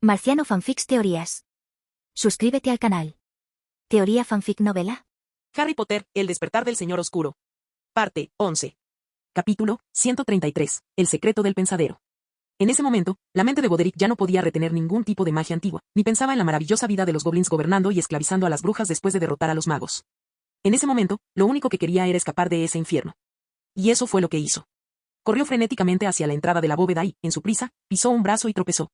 Marciano Fanfics Teorías. Suscríbete al canal. Teoría Fanfic Novela. Harry Potter, El despertar del Señor Oscuro. Parte 11. Capítulo 133. El secreto del pensadero. En ese momento, la mente de Goderic ya no podía retener ningún tipo de magia antigua, ni pensaba en la maravillosa vida de los goblins gobernando y esclavizando a las brujas después de derrotar a los magos. En ese momento, lo único que quería era escapar de ese infierno. Y eso fue lo que hizo. Corrió frenéticamente hacia la entrada de la bóveda y, en su prisa, pisó un brazo y tropezó.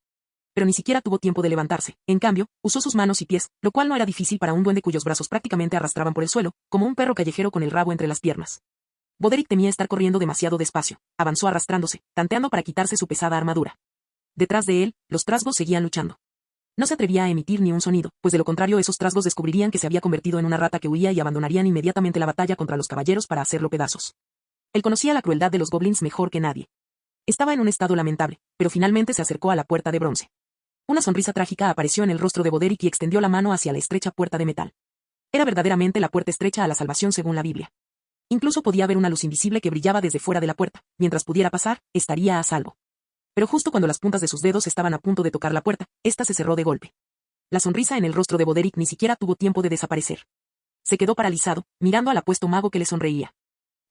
Pero ni siquiera tuvo tiempo de levantarse. En cambio, usó sus manos y pies, lo cual no era difícil para un duende cuyos brazos prácticamente arrastraban por el suelo, como un perro callejero con el rabo entre las piernas. Goderic temía estar corriendo demasiado despacio. Avanzó arrastrándose, tanteando para quitarse su pesada armadura. Detrás de él, los trasgos seguían luchando. No se atrevía a emitir ni un sonido, pues de lo contrario esos trasgos descubrirían que se había convertido en una rata que huía y abandonarían inmediatamente la batalla contra los caballeros para hacerlo pedazos. Él conocía la crueldad de los goblins mejor que nadie. Estaba en un estado lamentable, pero finalmente se acercó a la puerta de bronce. Una sonrisa trágica apareció en el rostro de Goderic y extendió la mano hacia la estrecha puerta de metal. Era verdaderamente la puerta estrecha a la salvación según la Biblia. Incluso podía ver una luz invisible que brillaba desde fuera de la puerta. Mientras pudiera pasar, estaría a salvo. Pero justo cuando las puntas de sus dedos estaban a punto de tocar la puerta, ésta se cerró de golpe. La sonrisa en el rostro de Goderic ni siquiera tuvo tiempo de desaparecer. Se quedó paralizado, mirando al apuesto mago que le sonreía.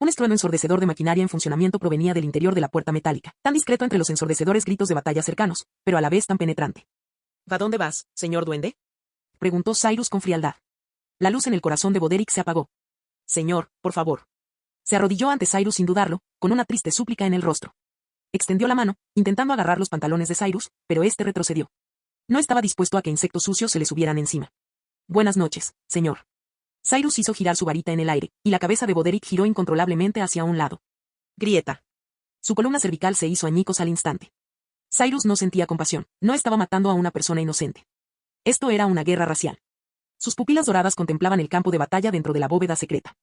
Un estruendo ensordecedor de maquinaria en funcionamiento provenía del interior de la puerta metálica, tan discreto entre los ensordecedores gritos de batalla cercanos, pero a la vez tan penetrante. ¿A dónde vas, señor duende?, preguntó Cyrus con frialdad. La luz en el corazón de Goderic se apagó. Señor, por favor. Se arrodilló ante Cyrus sin dudarlo, con una triste súplica en el rostro. Extendió la mano, intentando agarrar los pantalones de Cyrus, pero este retrocedió. No estaba dispuesto a que insectos sucios se le subieran encima. Buenas noches, señor. Cyrus hizo girar su varita en el aire, y la cabeza de Goderic giró incontrolablemente hacia un lado. Grieta. Su columna cervical se hizo añicos al instante. Cyrus no sentía compasión, no estaba matando a una persona inocente. Esto era una guerra racial. Sus pupilas doradas contemplaban el campo de batalla dentro de la bóveda secreta.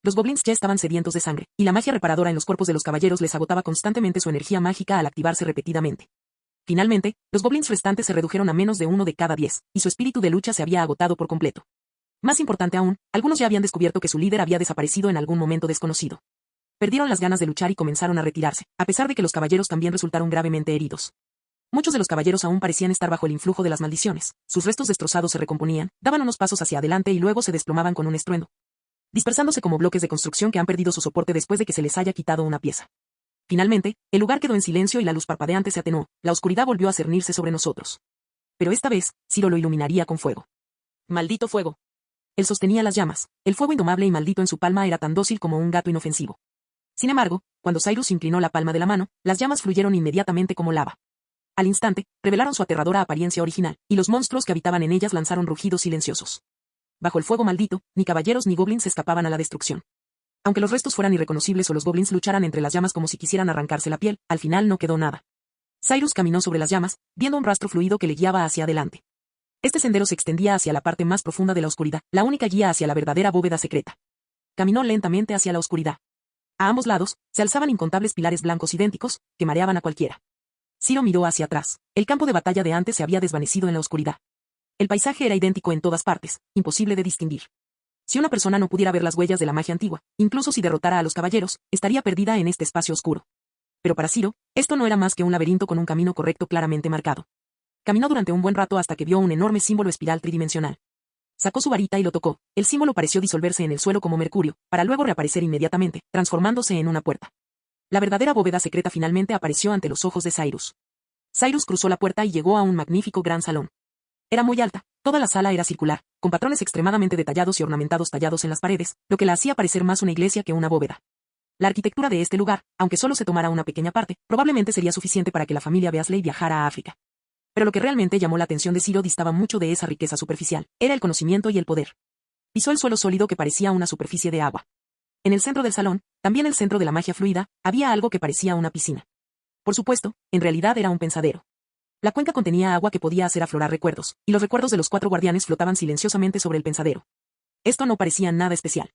Los goblins ya estaban sedientos de sangre, y la magia reparadora en los cuerpos de los caballeros les agotaba constantemente su energía mágica al activarse repetidamente. Finalmente, los goblins restantes se redujeron a menos de 1 de cada 10, y su espíritu de lucha se había agotado por completo. Más importante aún, algunos ya habían descubierto que su líder había desaparecido en algún momento desconocido. Perdieron las ganas de luchar y comenzaron a retirarse, a pesar de que los caballeros también resultaron gravemente heridos. Muchos de los caballeros aún parecían estar bajo el influjo de las maldiciones, sus restos destrozados se recomponían, daban unos pasos hacia adelante y luego se desplomaban con un estruendo, dispersándose como bloques de construcción que han perdido su soporte después de que se les haya quitado una pieza. Finalmente, el lugar quedó en silencio y la luz parpadeante se atenuó, la oscuridad volvió a cernirse sobre nosotros. Pero esta vez, Ciro lo iluminaría con fuego. ¡Maldito fuego! Él sostenía las llamas, el fuego indomable y maldito en su palma era tan dócil como un gato inofensivo. Sin embargo, cuando Cyrus inclinó la palma de la mano, las llamas fluyeron inmediatamente como lava. Al instante, revelaron su aterradora apariencia original, y los monstruos que habitaban en ellas lanzaron rugidos silenciosos. Bajo el fuego maldito, ni caballeros ni goblins escapaban a la destrucción. Aunque los restos fueran irreconocibles o los goblins lucharan entre las llamas como si quisieran arrancarse la piel, al final no quedó nada. Cyrus caminó sobre las llamas, viendo un rastro fluido que le guiaba hacia adelante. Este sendero se extendía hacia la parte más profunda de la oscuridad, la única guía hacia la verdadera bóveda secreta. Caminó lentamente hacia la oscuridad. A ambos lados, se alzaban incontables pilares blancos idénticos, que mareaban a cualquiera. Ciro miró hacia atrás. El campo de batalla de antes se había desvanecido en la oscuridad. El paisaje era idéntico en todas partes, imposible de distinguir. Si una persona no pudiera ver las huellas de la magia antigua, incluso si derrotara a los caballeros, estaría perdida en este espacio oscuro. Pero para Ciro, esto no era más que un laberinto con un camino correcto claramente marcado. Caminó durante un buen rato hasta que vio un enorme símbolo espiral tridimensional. Sacó su varita y lo tocó. El símbolo pareció disolverse en el suelo como mercurio, para luego reaparecer inmediatamente, transformándose en una puerta. La verdadera bóveda secreta finalmente apareció ante los ojos de Cyrus. Cyrus cruzó la puerta y llegó a un magnífico gran salón. Era muy alta, toda la sala era circular, con patrones extremadamente detallados y ornamentados tallados en las paredes, lo que la hacía parecer más una iglesia que una bóveda. La arquitectura de este lugar, aunque solo se tomara una pequeña parte, probablemente sería suficiente para que la familia Beasley viajara a África. Pero lo que realmente llamó la atención de Ciro distaba mucho de esa riqueza superficial, era el conocimiento y el poder. Pisó el suelo sólido que parecía una superficie de agua. En el centro del salón, también el centro de la magia fluida, había algo que parecía una piscina. Por supuesto, en realidad era un pensadero. La cuenca contenía agua que podía hacer aflorar recuerdos, y los recuerdos de los 4 guardianes flotaban silenciosamente sobre el pensadero. Esto no parecía nada especial.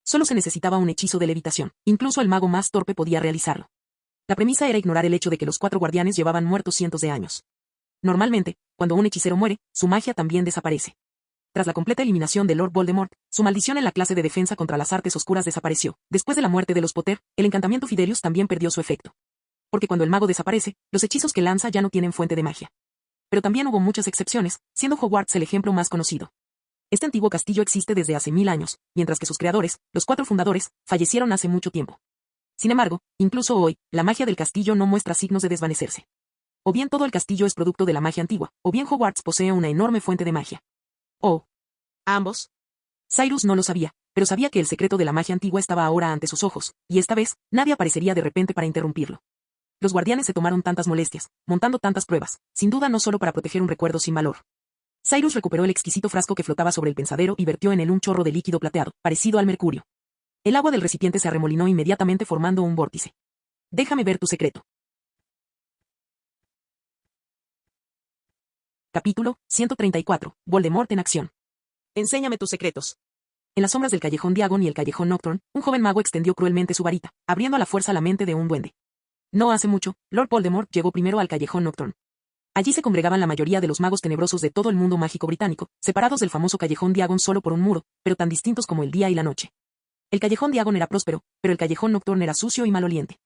Solo se necesitaba un hechizo de levitación, incluso el mago más torpe podía realizarlo. La premisa era ignorar el hecho de que los 4 guardianes llevaban muertos cientos de años. Normalmente, cuando un hechicero muere, su magia también desaparece. Tras la completa eliminación de Lord Voldemort, su maldición en la clase de defensa contra las artes oscuras desapareció. Después de la muerte de los Potter, el encantamiento Fidelius también perdió su efecto. Porque cuando el mago desaparece, los hechizos que lanza ya no tienen fuente de magia. Pero también hubo muchas excepciones, siendo Hogwarts el ejemplo más conocido. Este antiguo castillo existe desde hace 1000 años, mientras que sus creadores, los 4 fundadores, fallecieron hace mucho tiempo. Sin embargo, incluso hoy, la magia del castillo no muestra signos de desvanecerse. O bien todo el castillo es producto de la magia antigua, o bien Hogwarts posee una enorme fuente de magia. O ambos. Cyrus no lo sabía, pero sabía que el secreto de la magia antigua estaba ahora ante sus ojos, y esta vez, nadie aparecería de repente para interrumpirlo. Los guardianes se tomaron tantas molestias, montando tantas pruebas, sin duda no solo para proteger un recuerdo sin valor. Cyrus recuperó el exquisito frasco que flotaba sobre el pensadero y vertió en él un chorro de líquido plateado, parecido al mercurio. El agua del recipiente se arremolinó inmediatamente formando un vórtice. Déjame ver tu secreto. Capítulo 134. Voldemort en acción. Enséñame tus secretos. En las sombras del callejón Diagon y el callejón Nocturne, un joven mago extendió cruelmente su varita, abriendo a la fuerza la mente de un duende. No hace mucho, Lord Voldemort llegó primero al callejón Nocturne. Allí se congregaban la mayoría de los magos tenebrosos de todo el mundo mágico británico, separados del famoso callejón Diagon solo por un muro, pero tan distintos como el día y la noche. El callejón Diagon era próspero, pero el callejón Nocturne era sucio y maloliente.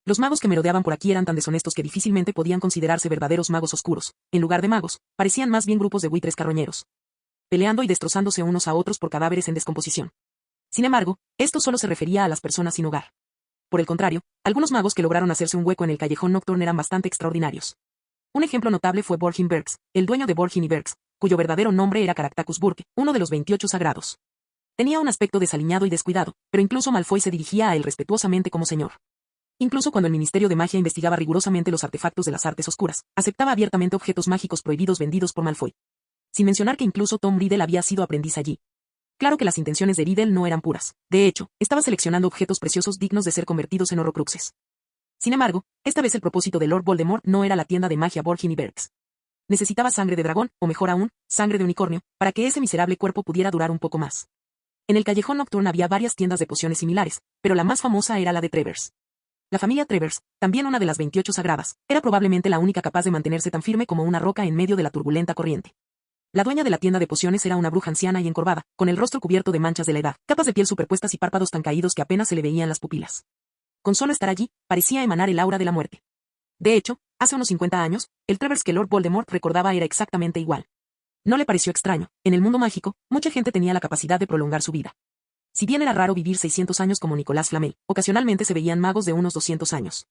Los magos que merodeaban por aquí eran tan deshonestos que difícilmente podían considerarse verdaderos magos oscuros. En lugar de magos, parecían más bien grupos de buitres carroñeros, peleando y destrozándose unos a otros por cadáveres en descomposición. Sin embargo, esto solo se refería a las personas sin hogar. Por el contrario, algunos magos que lograron hacerse un hueco en el callejón Nocturne eran bastante extraordinarios. Un ejemplo notable fue Borgin Bergs, el dueño de Borgin y Bergs, cuyo verdadero nombre era Caractacus Burke, uno de los 28 sagrados. Tenía un aspecto desaliñado y descuidado, pero incluso Malfoy se dirigía a él respetuosamente como señor. Incluso cuando el Ministerio de Magia investigaba rigurosamente los artefactos de las artes oscuras, aceptaba abiertamente objetos mágicos prohibidos vendidos por Malfoy. Sin mencionar que incluso Tom Riddle había sido aprendiz allí. Claro que las intenciones de Riddle no eran puras. De hecho, estaba seleccionando objetos preciosos dignos de ser convertidos en horrocruxes. Sin embargo, esta vez el propósito de Lord Voldemort no era la tienda de magia Borgin y Bergs. Necesitaba sangre de dragón, o mejor aún, sangre de unicornio, para que ese miserable cuerpo pudiera durar un poco más. En el callejón Nocturne había varias tiendas de pociones similares, pero la más famosa era la de Travers. La familia Travers, también una de las 28 sagradas, era probablemente la única capaz de mantenerse tan firme como una roca en medio de la turbulenta corriente. La dueña de la tienda de pociones era una bruja anciana y encorvada, con el rostro cubierto de manchas de la edad, capas de piel superpuestas y párpados tan caídos que apenas se le veían las pupilas. Con solo estar allí, parecía emanar el aura de la muerte. De hecho, hace unos 50 años, el Travers que Lord Voldemort recordaba era exactamente igual. No le pareció extraño, en el mundo mágico, mucha gente tenía la capacidad de prolongar su vida. Si bien era raro vivir 600 años como Nicolás Flamel, ocasionalmente se veían magos de unos 200 años.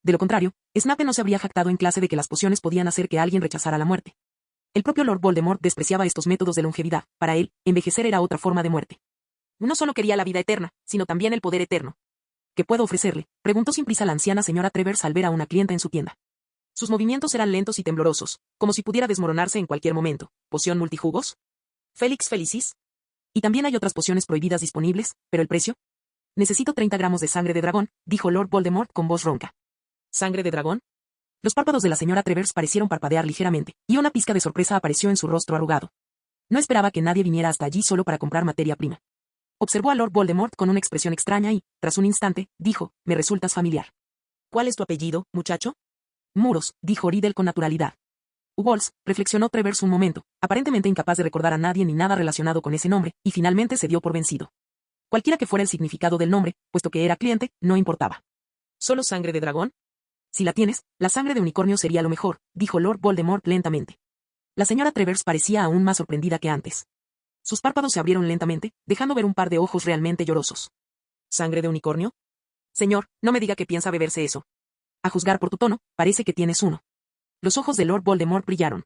De lo contrario, Snape no se habría jactado en clase de que las pociones podían hacer que alguien rechazara la muerte. El propio Lord Voldemort despreciaba estos métodos de longevidad. Para él, envejecer era otra forma de muerte. No solo quería la vida eterna, sino también el poder eterno. ¿Qué puedo ofrecerle?, preguntó sin prisa la anciana señora Travers al ver a una clienta en su tienda. Sus movimientos eran lentos y temblorosos, como si pudiera desmoronarse en cualquier momento. ¿Poción multijugos? ¿Felix Felicis? Y también hay otras pociones prohibidas disponibles, pero ¿el precio? Necesito 30 gramos de sangre de dragón, dijo Lord Voldemort con voz ronca. ¿Sangre de dragón? Los párpados de la señora Travers parecieron parpadear ligeramente, y una pizca de sorpresa apareció en su rostro arrugado. No esperaba que nadie viniera hasta allí solo para comprar materia prima. Observó a Lord Voldemort con una expresión extraña y, tras un instante, dijo, «Me resultas familiar». «¿Cuál es tu apellido, muchacho?» «Muros», dijo Riddle con naturalidad. «Walls», reflexionó Travers un momento, aparentemente incapaz de recordar a nadie ni nada relacionado con ese nombre, y finalmente se dio por vencido. Cualquiera que fuera el significado del nombre, puesto que era cliente, no importaba. ¿Solo sangre de dragón? Si la tienes, la sangre de unicornio sería lo mejor, dijo Lord Voldemort lentamente. La señora Travers parecía aún más sorprendida que antes. Sus párpados se abrieron lentamente, dejando ver un par de ojos realmente llorosos. ¿Sangre de unicornio? Señor, no me diga que piensa beberse eso. A juzgar por tu tono, parece que tienes uno. Los ojos de Lord Voldemort brillaron.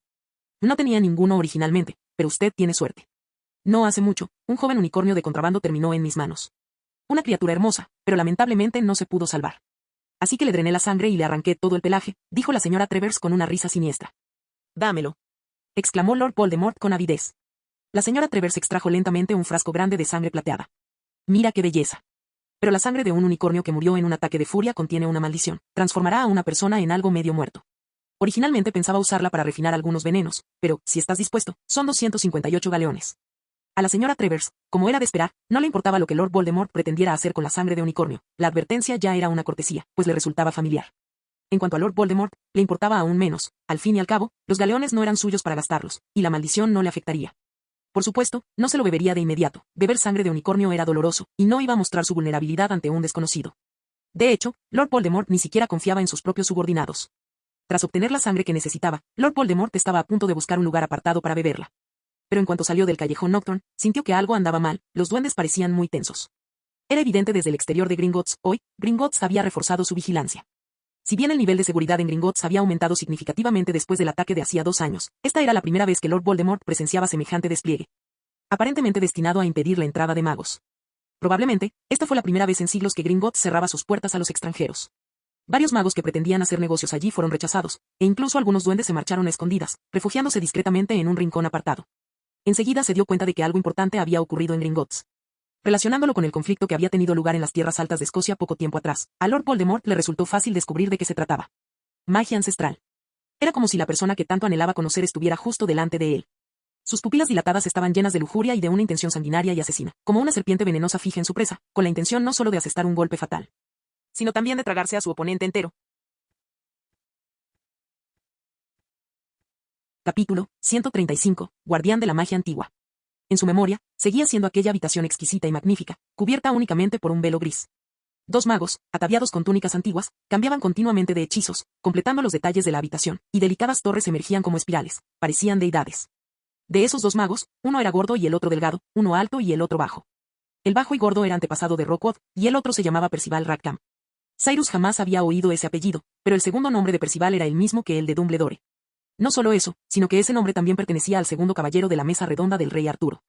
No tenía ninguno originalmente, pero usted tiene suerte. No hace mucho, un joven unicornio de contrabando terminó en mis manos. Una criatura hermosa, pero lamentablemente no se pudo salvar. Así que le drené la sangre y le arranqué todo el pelaje, dijo la señora Travers con una risa siniestra. Dámelo, exclamó Lord Voldemort con avidez. La señora Travers extrajo lentamente un frasco grande de sangre plateada. Mira qué belleza. Pero la sangre de un unicornio que murió en un ataque de furia contiene una maldición. Transformará a una persona en algo medio muerto. Originalmente pensaba usarla para refinar algunos venenos, pero, si estás dispuesto, son 258 galeones. A la señora Travers, como era de esperar, no le importaba lo que Lord Voldemort pretendiera hacer con la sangre de unicornio. La advertencia ya era una cortesía, pues le resultaba familiar. En cuanto a Lord Voldemort, le importaba aún menos. Al fin y al cabo, los galeones no eran suyos para gastarlos, y la maldición no le afectaría. Por supuesto, no se lo bebería de inmediato. Beber sangre de unicornio era doloroso, y no iba a mostrar su vulnerabilidad ante un desconocido. De hecho, Lord Voldemort ni siquiera confiaba en sus propios subordinados. tras obtener la sangre que necesitaba, Lord Voldemort estaba a punto de buscar un lugar apartado para beberla. Pero en cuanto salió del callejón Nocturne, sintió que algo andaba mal, los duendes parecían muy tensos. Era evidente desde el exterior de Gringotts, hoy, Gringotts había reforzado su vigilancia. Si bien el nivel de seguridad en Gringotts había aumentado significativamente después del ataque de hacía 2 años, esta era la primera vez que Lord Voldemort presenciaba semejante despliegue. Aparentemente destinado a impedir la entrada de magos. Probablemente, esta fue la primera vez en siglos que Gringotts cerraba sus puertas a los extranjeros. Varios magos que pretendían hacer negocios allí fueron rechazados, e incluso algunos duendes se marcharon a escondidas, refugiándose discretamente en un rincón apartado. Enseguida se dio cuenta de que algo importante había ocurrido en Gringotts. Relacionándolo con el conflicto que había tenido lugar en las tierras altas de Escocia poco tiempo atrás, a Lord Voldemort le resultó fácil descubrir de qué se trataba. Magia ancestral. Era como si la persona que tanto anhelaba conocer estuviera justo delante de él. Sus pupilas dilatadas estaban llenas de lujuria y de una intención sanguinaria y asesina, como una serpiente venenosa fija en su presa, con la intención no solo de asestar un golpe fatal, sino también de tragarse a su oponente entero. Capítulo 135. Guardián de la magia antigua. En su memoria, seguía siendo aquella habitación exquisita y magnífica, cubierta únicamente por un velo gris. 2 magos, ataviados con túnicas antiguas, cambiaban continuamente de hechizos, completando los detalles de la habitación, y delicadas torres emergían como espirales, parecían deidades. De esos 2 magos, uno era gordo y el otro delgado, uno alto y el otro bajo. El bajo y gordo era antepasado de Rookwood, y el otro se llamaba Percival Rackham. Cyrus jamás había oído ese apellido, pero el segundo nombre de Percival era el mismo que el de Dumbledore. No solo eso, sino que ese nombre también pertenecía al segundo caballero de la mesa redonda del rey Arturo.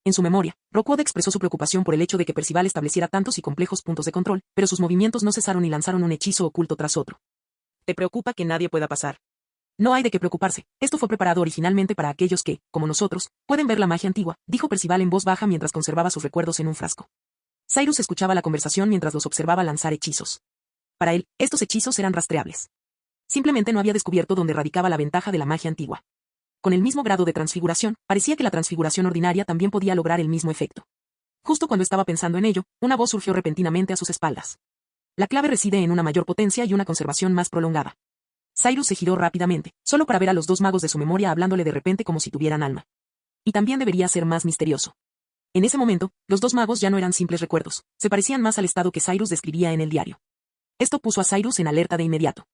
En su memoria, Rookwood expresó su preocupación por el hecho de que Percival estableciera tantos y complejos puntos de control, pero sus movimientos no cesaron y lanzaron un hechizo oculto tras otro. ¿Te preocupa que nadie pueda pasar? No hay de qué preocuparse, esto fue preparado originalmente para aquellos que, como nosotros, pueden ver la magia antigua, dijo Percival en voz baja mientras conservaba sus recuerdos en un frasco. Cyrus escuchaba la conversación mientras los observaba lanzar hechizos. Para él, estos hechizos eran rastreables. Simplemente no había descubierto dónde radicaba la ventaja de la magia antigua. Con el mismo grado de transfiguración, parecía que la transfiguración ordinaria también podía lograr el mismo efecto. Justo cuando estaba pensando en ello, una voz surgió repentinamente a sus espaldas. La clave reside en una mayor potencia y una conservación más prolongada. Cyrus se giró rápidamente, solo para ver a los 2 magos de su memoria hablándole de repente como si tuvieran alma. Y también debería ser más misterioso. En ese momento, los 2 magos ya no eran simples recuerdos, se parecían más al estado que Cyrus describía en el diario. Esto puso a Cyrus en alerta de inmediato.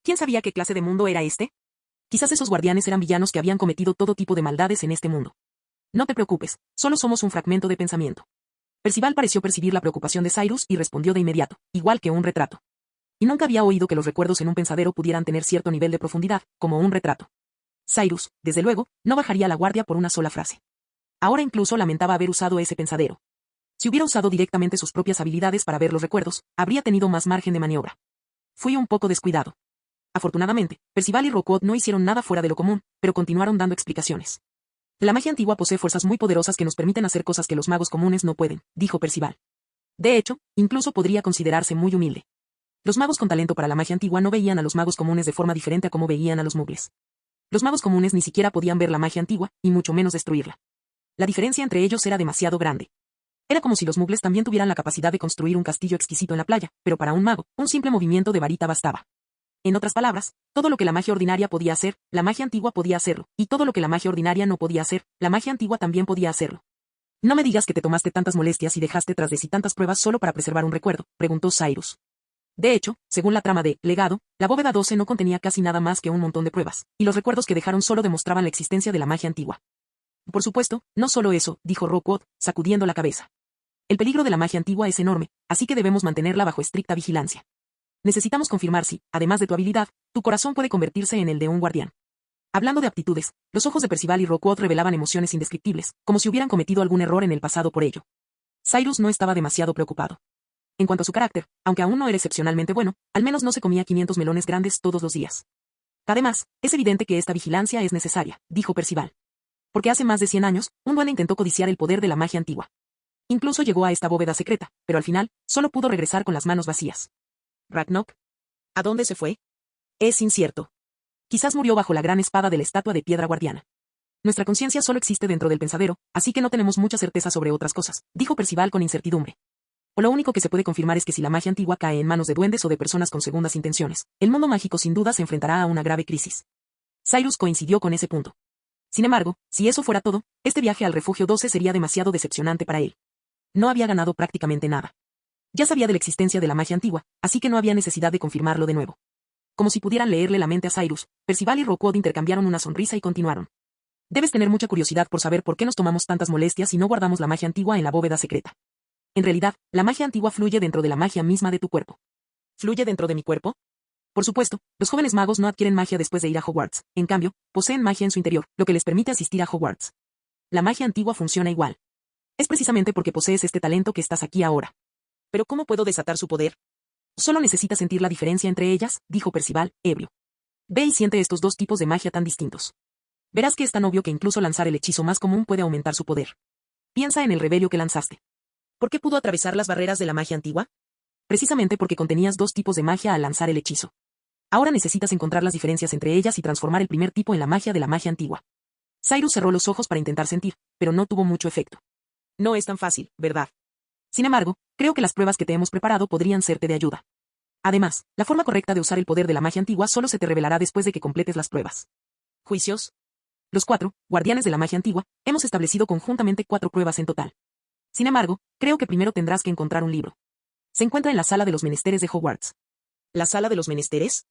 ¿Quién sabía qué clase de mundo era este? Quizás esos guardianes eran villanos que habían cometido todo tipo de maldades en este mundo. No te preocupes, solo somos un fragmento de pensamiento. Percival pareció percibir la preocupación de Cyrus y respondió de inmediato, igual que un retrato. Y nunca había oído que los recuerdos en un pensadero pudieran tener cierto nivel de profundidad, como un retrato. Cyrus, desde luego, no bajaría la guardia por una sola frase. Ahora incluso lamentaba haber usado ese pensadero. Si hubiera usado directamente sus propias habilidades para ver los recuerdos, habría tenido más margen de maniobra. Fui un poco descuidado. Afortunadamente, Percival y Rookwood no hicieron nada fuera de lo común, pero continuaron dando explicaciones. La magia antigua posee fuerzas muy poderosas que nos permiten hacer cosas que los magos comunes no pueden, dijo Percival. De hecho, incluso podría considerarse muy humilde. Los magos con talento para la magia antigua no veían a los magos comunes de forma diferente a como veían a los muggles. Los magos comunes ni siquiera podían ver la magia antigua, y mucho menos destruirla. La diferencia entre ellos era demasiado grande. Era como si los muggles también tuvieran la capacidad de construir un castillo exquisito en la playa, pero para un mago, un simple movimiento de varita bastaba. En otras palabras, todo lo que la magia ordinaria podía hacer, la magia antigua podía hacerlo, y todo lo que la magia ordinaria no podía hacer, la magia antigua también podía hacerlo. No me digas que te tomaste tantas molestias y dejaste tras de sí tantas pruebas solo para preservar un recuerdo, preguntó Cyrus. De hecho, según la trama de Legado, la bóveda 12 no contenía casi nada más que un montón de pruebas, y los recuerdos que dejaron solo demostraban la existencia de la magia antigua. Por supuesto, no solo eso, dijo Rookwood, sacudiendo la cabeza. El peligro de la magia antigua es enorme, así que debemos mantenerla bajo estricta vigilancia. Necesitamos confirmar si, además de tu habilidad, tu corazón puede convertirse en el de un guardián. Hablando de aptitudes, los ojos de Percival y Rookwood revelaban emociones indescriptibles, como si hubieran cometido algún error en el pasado por ello. Cyrus no estaba demasiado preocupado. En cuanto a su carácter, aunque aún no era excepcionalmente bueno, al menos no se comía 500 melones grandes todos los días. Además, es evidente que esta vigilancia es necesaria, dijo Percival. Porque hace más de 100 años, un duende intentó codiciar el poder de la magia antigua. Incluso llegó a esta bóveda secreta, pero al final, solo pudo regresar con las manos vacías. ¿Ragnok? ¿A dónde se fue? Es incierto. Quizás murió bajo la gran espada de la estatua de piedra guardiana. Nuestra conciencia solo existe dentro del pensadero, así que no tenemos mucha certeza sobre otras cosas, dijo Percival con incertidumbre. O lo único que se puede confirmar es que si la magia antigua cae en manos de duendes o de personas con segundas intenciones, el mundo mágico sin duda se enfrentará a una grave crisis. Cyrus coincidió con ese punto. Sin embargo, si eso fuera todo, este viaje al refugio 12 sería demasiado decepcionante para él. No había ganado prácticamente nada. Ya sabía de la existencia de la magia antigua, así que no había necesidad de confirmarlo de nuevo. como si pudieran leerle la mente a Cyrus, Percival y Rookwood intercambiaron una sonrisa y continuaron. Debes tener mucha curiosidad por saber por qué nos tomamos tantas molestias y no guardamos la magia antigua en la bóveda secreta. En realidad, la magia antigua fluye dentro de la magia misma de tu cuerpo. ¿Fluye dentro de mi cuerpo? Por supuesto, los jóvenes magos no adquieren magia después de ir a Hogwarts, en cambio, poseen magia en su interior, lo que les permite asistir a Hogwarts. La magia antigua funciona igual. Es precisamente porque posees este talento que estás aquí ahora. ¿Pero cómo puedo desatar su poder? Solo necesitas sentir la diferencia entre ellas, dijo Percival, ebrio. Ve y siente estos dos tipos de magia tan distintos. Verás que es tan obvio que incluso lanzar el hechizo más común puede aumentar su poder. Piensa en el rebelio que lanzaste. ¿Por qué pudo atravesar las barreras de la magia antigua? Precisamente porque contenías dos tipos de magia al lanzar el hechizo. Ahora necesitas encontrar las diferencias entre ellas y transformar el primer tipo en la magia de la magia antigua. Cyrus cerró los ojos para intentar sentir, pero no tuvo mucho efecto. No es tan fácil, ¿verdad? Sin embargo, creo que las pruebas que te hemos preparado podrían serte de ayuda. Además, la forma correcta de usar el poder de la magia antigua solo se te revelará después de que completes las pruebas. ¿Juicios? Los 4, guardianes de la magia antigua, hemos establecido conjuntamente 4 pruebas en total. Sin embargo, creo que primero tendrás que encontrar un libro. Se encuentra en la sala de los menesteres de Hogwarts. ¿La sala de los menesteres?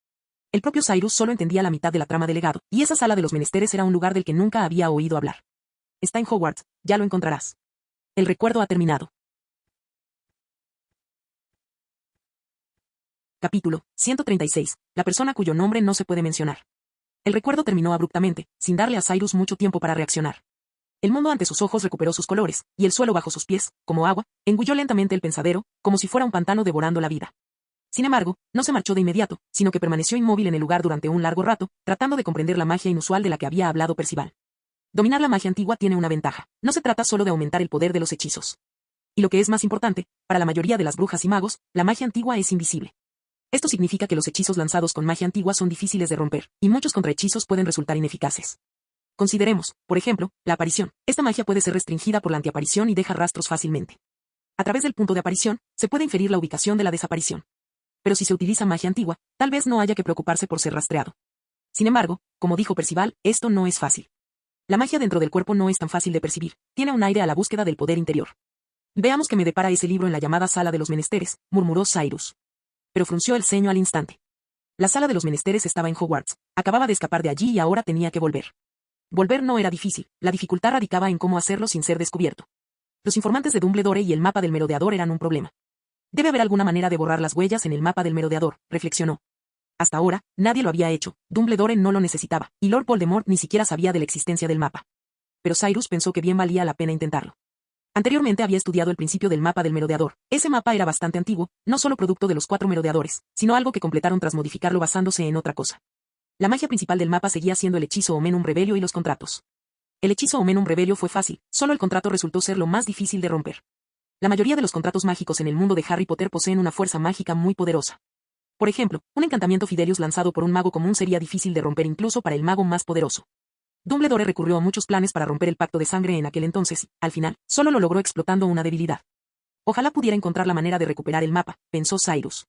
El propio Cyrus solo entendía la mitad de la trama del legado, y esa sala de los menesteres era un lugar del que nunca había oído hablar. Está en Hogwarts, ya lo encontrarás. El recuerdo ha terminado. Capítulo 136. La persona cuyo nombre no se puede mencionar. El recuerdo terminó abruptamente, sin darle a Cyrus mucho tiempo para reaccionar. El mundo ante sus ojos recuperó sus colores, y el suelo bajo sus pies, como agua, engulló lentamente el pensadero, como si fuera un pantano devorando la vida. Sin embargo, no se marchó de inmediato, sino que permaneció inmóvil en el lugar durante un largo rato, tratando de comprender la magia inusual de la que había hablado Percival. Dominar la magia antigua tiene una ventaja. No se trata solo de aumentar el poder de los hechizos. Y lo que es más importante, para la mayoría de las brujas y magos, la magia antigua es invisible. Esto significa que los hechizos lanzados con magia antigua son difíciles de romper, y muchos contrahechizos pueden resultar ineficaces. Consideremos, por ejemplo, la aparición. Esta magia puede ser restringida por la antiaparición y deja rastros fácilmente. A través del punto de aparición, se puede inferir la ubicación de la desaparición. Pero si se utiliza magia antigua, tal vez no haya que preocuparse por ser rastreado. Sin embargo, como dijo Percival, esto no es fácil. La magia dentro del cuerpo no es tan fácil de percibir, tiene un aire a la búsqueda del poder interior. Veamos qué me depara ese libro en la llamada sala de los menesteres, murmuró Cyrus. Pero frunció el ceño al instante. La sala de los menesteres estaba en Hogwarts, acababa de escapar de allí y ahora tenía que volver. Volver no era difícil, la dificultad radicaba en cómo hacerlo sin ser descubierto. Los informantes de Dumbledore y el mapa del merodeador eran un problema. Debe haber alguna manera de borrar las huellas en el mapa del merodeador, reflexionó. Hasta ahora, nadie lo había hecho, Dumbledore no lo necesitaba, y Lord Voldemort ni siquiera sabía de la existencia del mapa. Pero Cyrus pensó que bien valía la pena intentarlo. Anteriormente había estudiado el principio del mapa del merodeador. Ese mapa era bastante antiguo, no solo producto de los 4 merodeadores, sino algo que completaron tras modificarlo basándose en otra cosa. La magia principal del mapa seguía siendo el hechizo Omenum Rebelio y los contratos. El hechizo Omenum Rebelio fue fácil, solo el contrato resultó ser lo más difícil de romper. La mayoría de los contratos mágicos en el mundo de Harry Potter poseen una fuerza mágica muy poderosa. Por ejemplo, un encantamiento Fidelius lanzado por un mago común sería difícil de romper incluso para el mago más poderoso. Dumbledore recurrió a muchos planes para romper el pacto de sangre en aquel entonces y, al final, solo lo logró explotando una debilidad. Ojalá pudiera encontrar la manera de recuperar el mapa, pensó Cyrus.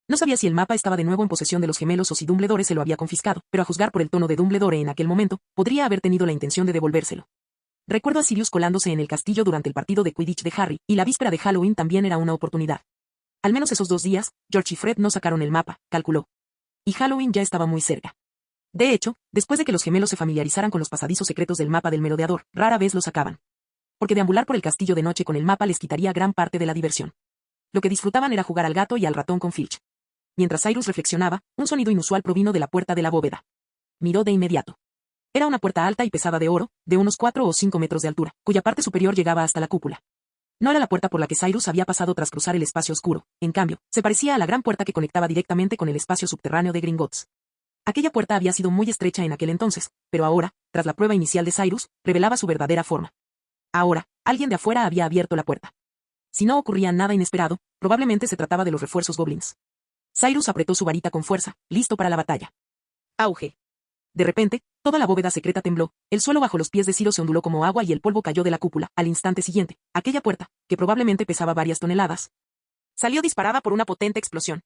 No sabía si el mapa estaba de nuevo en posesión de los gemelos o si Dumbledore se lo había confiscado, pero a juzgar por el tono de Dumbledore en aquel momento, podría haber tenido la intención de devolvérselo. Recuerdo a Sirius colándose en el castillo durante el partido de Quidditch de Harry, y la víspera de Halloween también era una oportunidad. Al menos esos 2 días, George y Fred no sacaron el mapa, calculó. Y Halloween ya estaba muy cerca. De hecho, después de que los gemelos se familiarizaran con los pasadizos secretos del mapa del merodeador, rara vez lo sacaban. Porque deambular por el castillo de noche con el mapa les quitaría gran parte de la diversión. Lo que disfrutaban era jugar al gato y al ratón con Filch. Mientras Cyrus reflexionaba, un sonido inusual provino de la puerta de la bóveda. Miró de inmediato. Era una puerta alta y pesada de oro, de unos 4 o 5 metros de altura, cuya parte superior llegaba hasta la cúpula. No era la puerta por la que Cyrus había pasado tras cruzar el espacio oscuro, en cambio, se parecía a la gran puerta que conectaba directamente con el espacio subterráneo de Gringotts. Aquella puerta había sido muy estrecha en aquel entonces, pero ahora, tras la prueba inicial de Cyrus, revelaba su verdadera forma. Ahora, alguien de afuera había abierto la puerta. Si no ocurría nada inesperado, probablemente se trataba de los refuerzos goblins. Cyrus apretó su varita con fuerza, listo para la batalla. Auge. De repente, toda la bóveda secreta tembló, el suelo bajo los pies de Ciro se onduló como agua y el polvo cayó de la cúpula. Al instante siguiente, aquella puerta, que probablemente pesaba varias toneladas, salió disparada por una potente explosión.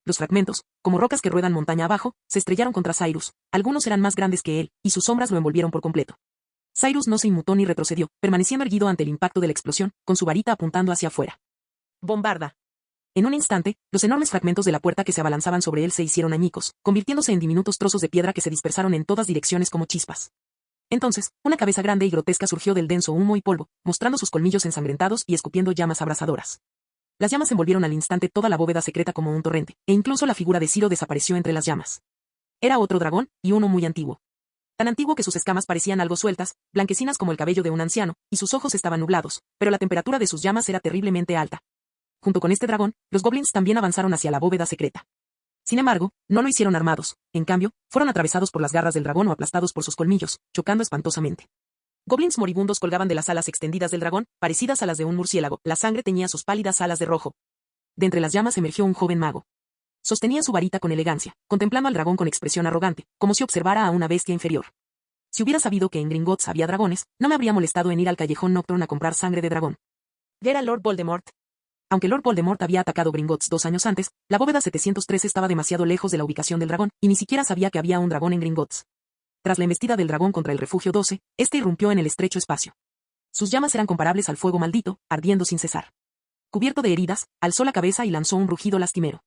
Los fragmentos, como rocas que ruedan montaña abajo, se estrellaron contra Cyrus, algunos eran más grandes que él, y sus sombras lo envolvieron por completo. Cyrus no se inmutó ni retrocedió, permaneciendo erguido ante el impacto de la explosión, con su varita apuntando hacia afuera. ¡Bombarda! En un instante, los enormes fragmentos de la puerta que se abalanzaban sobre él se hicieron añicos, convirtiéndose en diminutos trozos de piedra que se dispersaron en todas direcciones como chispas. Entonces, una cabeza grande y grotesca surgió del denso humo y polvo, mostrando sus colmillos ensangrentados y escupiendo llamas abrasadoras. Las llamas envolvieron al instante toda la bóveda secreta como un torrente, e incluso la figura de Ciro desapareció entre las llamas. Era otro dragón, y uno muy antiguo. Tan antiguo que sus escamas parecían algo sueltas, blanquecinas como el cabello de un anciano, y sus ojos estaban nublados, pero la temperatura de sus llamas era terriblemente alta. Junto con este dragón, los goblins también avanzaron hacia la bóveda secreta. Sin embargo, no lo hicieron armados, en cambio, fueron atravesados por las garras del dragón o aplastados por sus colmillos, chocando espantosamente. Goblins moribundos colgaban de las alas extendidas del dragón, parecidas a las de un murciélago, la sangre teñía sus pálidas alas de rojo. De entre las llamas emergió un joven mago. Sostenía su varita con elegancia, contemplando al dragón con expresión arrogante, como si observara a una bestia inferior. Si hubiera sabido que en Gringotts había dragones, no me habría molestado en ir al callejón Nocturne a comprar sangre de dragón. ¿Era Lord Voldemort? Aunque Lord Voldemort había atacado Gringotts 2 años antes, la bóveda 713 estaba demasiado lejos de la ubicación del dragón, y ni siquiera sabía que había un dragón en Gringotts. Tras la embestida del dragón contra el refugio 12, este irrumpió en el estrecho espacio. Sus llamas eran comparables al fuego maldito, ardiendo sin cesar. Cubierto de heridas, alzó la cabeza y lanzó un rugido lastimero.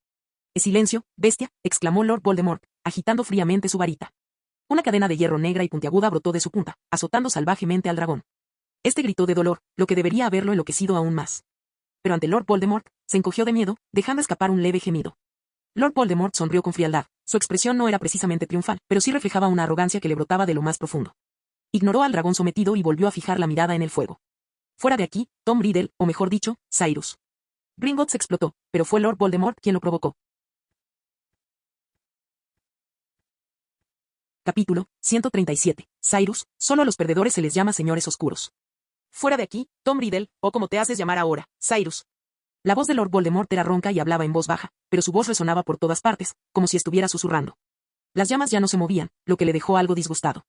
«¡Es silencio, bestia!», exclamó Lord Voldemort, agitando fríamente su varita. Una cadena de hierro negra y puntiaguda brotó de su punta, azotando salvajemente al dragón. Este gritó de dolor, lo que debería haberlo enloquecido aún más. Pero ante Lord Voldemort, se encogió de miedo, dejando escapar un leve gemido. Lord Voldemort sonrió con frialdad. Su expresión no era precisamente triunfal, pero sí reflejaba una arrogancia que le brotaba de lo más profundo. Ignoró al dragón sometido y volvió a fijar la mirada en el fuego. «Fuera de aquí, Tom Riddle, o mejor dicho, Cyrus». Gringotts explotó, pero fue Lord Voldemort quien lo provocó. Capítulo 137. Cyrus, solo a los perdedores se les llama señores oscuros. «Fuera de aquí, Tom Riddle, o como te haces llamar ahora, Cyrus». La voz de Lord Voldemort era ronca y hablaba en voz baja, pero su voz resonaba por todas partes, como si estuviera susurrando. Las llamas ya no se movían, lo que le dejó algo disgustado.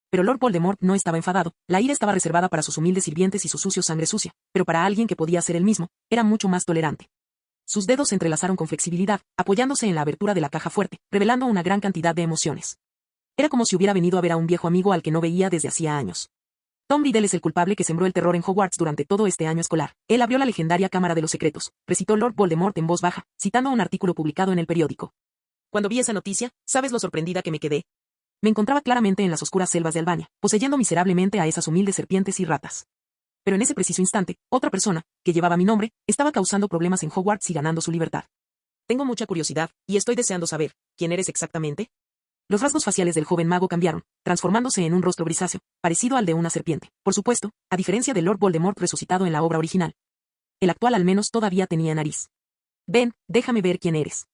Pero Lord Voldemort no estaba enfadado, la ira estaba reservada para sus humildes sirvientes y su sucio sangre sucia, pero para alguien que podía ser él mismo, era mucho más tolerante. Sus dedos se entrelazaron con flexibilidad, apoyándose en la abertura de la caja fuerte, revelando una gran cantidad de emociones. Era como si hubiera venido a ver a un viejo amigo al que no veía desde hacía años. Tom Riddle es el culpable que sembró el terror en Hogwarts durante todo este año escolar. Él abrió la legendaria Cámara de los Secretos, recitó Lord Voldemort en voz baja, citando un artículo publicado en el periódico. Cuando vi esa noticia, ¿sabes lo sorprendida que me quedé? Me encontraba claramente en las oscuras selvas de Albania, poseyendo miserablemente a esas humildes serpientes y ratas. Pero en ese preciso instante, otra persona, que llevaba mi nombre, estaba causando problemas en Hogwarts y ganando su libertad. Tengo mucha curiosidad, y estoy deseando saber, ¿quién eres exactamente? Los rasgos faciales del joven mago cambiaron, transformándose en un rostro grisáceo, parecido al de una serpiente, por supuesto, a diferencia del Lord Voldemort resucitado en la obra original. El actual al menos todavía tenía nariz. «Ven, déjame ver quién eres.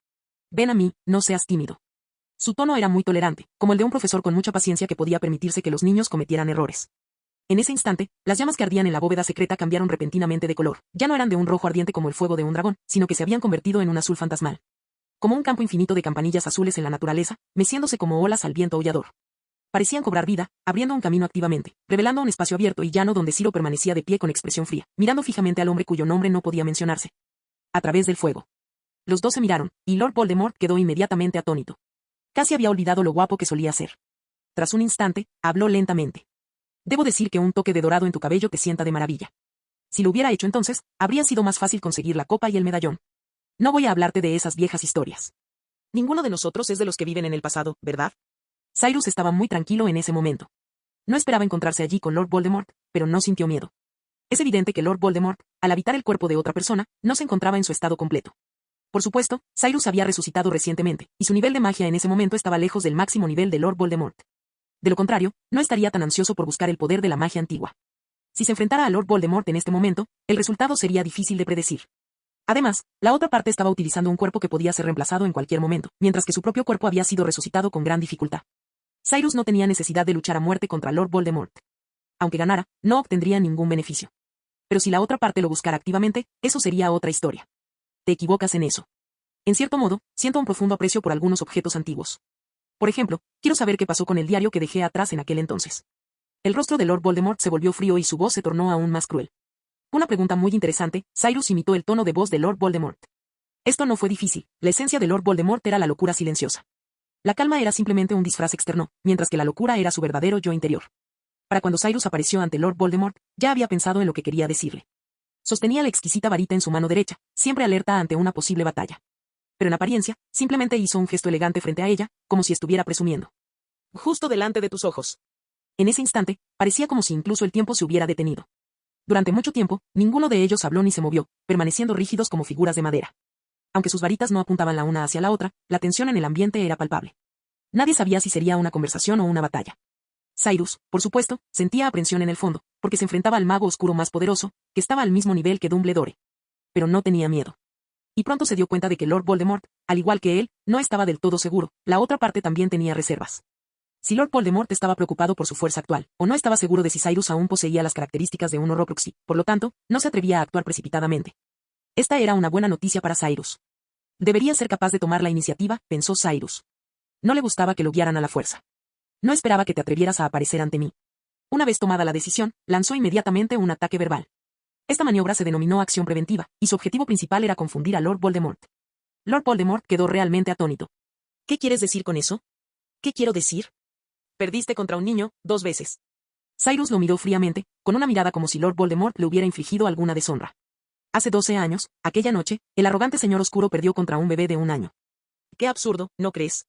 Ven a mí, no seas tímido». Su tono era muy tolerante, como el de un profesor con mucha paciencia que podía permitirse que los niños cometieran errores. En ese instante, las llamas que ardían en la bóveda secreta cambiaron repentinamente de color. Ya no eran de un rojo ardiente como el fuego de un dragón, sino que se habían convertido en un azul fantasmal. Como un campo infinito de campanillas azules en la naturaleza, meciéndose como olas al viento aullador. Parecían cobrar vida, abriendo un camino activamente, revelando un espacio abierto y llano donde Ciro permanecía de pie con expresión fría, mirando fijamente al hombre cuyo nombre no podía mencionarse. A través del fuego. Los dos se miraron, y Lord Voldemort quedó inmediatamente atónito. Casi había olvidado lo guapo que solía ser. Tras un instante, habló lentamente. «Debo decir que un toque de dorado en tu cabello te sienta de maravilla. Si lo hubiera hecho entonces, habría sido más fácil conseguir la copa y el medallón. No voy a hablarte de esas viejas historias. Ninguno de nosotros es de los que viven en el pasado, ¿verdad?» Cyrus estaba muy tranquilo en ese momento. No esperaba encontrarse allí con Lord Voldemort, pero no sintió miedo. Es evidente que Lord Voldemort, al habitar el cuerpo de otra persona, no se encontraba en su estado completo. Por supuesto, Cyrus había resucitado recientemente, y su nivel de magia en ese momento estaba lejos del máximo nivel de Lord Voldemort. De lo contrario, no estaría tan ansioso por buscar el poder de la magia antigua. Si se enfrentara a Lord Voldemort en este momento, el resultado sería difícil de predecir. Además, la otra parte estaba utilizando un cuerpo que podía ser reemplazado en cualquier momento, mientras que su propio cuerpo había sido resucitado con gran dificultad. Cyrus no tenía necesidad de luchar a muerte contra Lord Voldemort. Aunque ganara, no obtendría ningún beneficio. Pero si la otra parte lo buscara activamente, eso sería otra historia. Te equivocas en eso. En cierto modo, siento un profundo aprecio por algunos objetos antiguos. Por ejemplo, quiero saber qué pasó con el diario que dejé atrás en aquel entonces. El rostro de Lord Voldemort se volvió frío y su voz se tornó aún más cruel. Una pregunta muy interesante, Cyrus imitó el tono de voz de Lord Voldemort. Esto no fue difícil, la esencia de Lord Voldemort era la locura silenciosa. La calma era simplemente un disfraz externo, mientras que la locura era su verdadero yo interior. Para cuando Cyrus apareció ante Lord Voldemort, ya había pensado en lo que quería decirle. Sostenía la exquisita varita en su mano derecha, siempre alerta ante una posible batalla. Pero en apariencia, simplemente hizo un gesto elegante frente a ella, como si estuviera presumiendo. Justo delante de tus ojos. En ese instante, parecía como si incluso el tiempo se hubiera detenido. Durante mucho tiempo, ninguno de ellos habló ni se movió, permaneciendo rígidos como figuras de madera. Aunque sus varitas no apuntaban la una hacia la otra, la tensión en el ambiente era palpable. Nadie sabía si sería una conversación o una batalla. Cyrus, por supuesto, sentía aprensión en el fondo, porque se enfrentaba al mago oscuro más poderoso, que estaba al mismo nivel que Dumbledore. Pero no tenía miedo. Y pronto se dio cuenta de que Lord Voldemort, al igual que él, no estaba del todo seguro, la otra parte también tenía reservas. Si Lord Voldemort estaba preocupado por su fuerza actual, o no estaba seguro de si Cyrus aún poseía las características de un Horrocrux y, por lo tanto, no se atrevía a actuar precipitadamente. Esta era una buena noticia para Cyrus. Debería ser capaz de tomar la iniciativa, pensó Cyrus. No le gustaba que lo guiaran a la fuerza. No esperaba que te atrevieras a aparecer ante mí. Una vez tomada la decisión, lanzó inmediatamente un ataque verbal. Esta maniobra se denominó acción preventiva, y su objetivo principal era confundir a Lord Voldemort. Lord Voldemort quedó realmente atónito. ¿Qué quieres decir con eso? ¿Qué quiero decir? Perdiste contra un niño, 2 veces. Cyrus lo miró fríamente, con una mirada como si Lord Voldemort le hubiera infligido alguna deshonra. Hace 12 años, aquella noche, el arrogante señor oscuro perdió contra un bebé de 1 año. Qué absurdo, ¿no crees?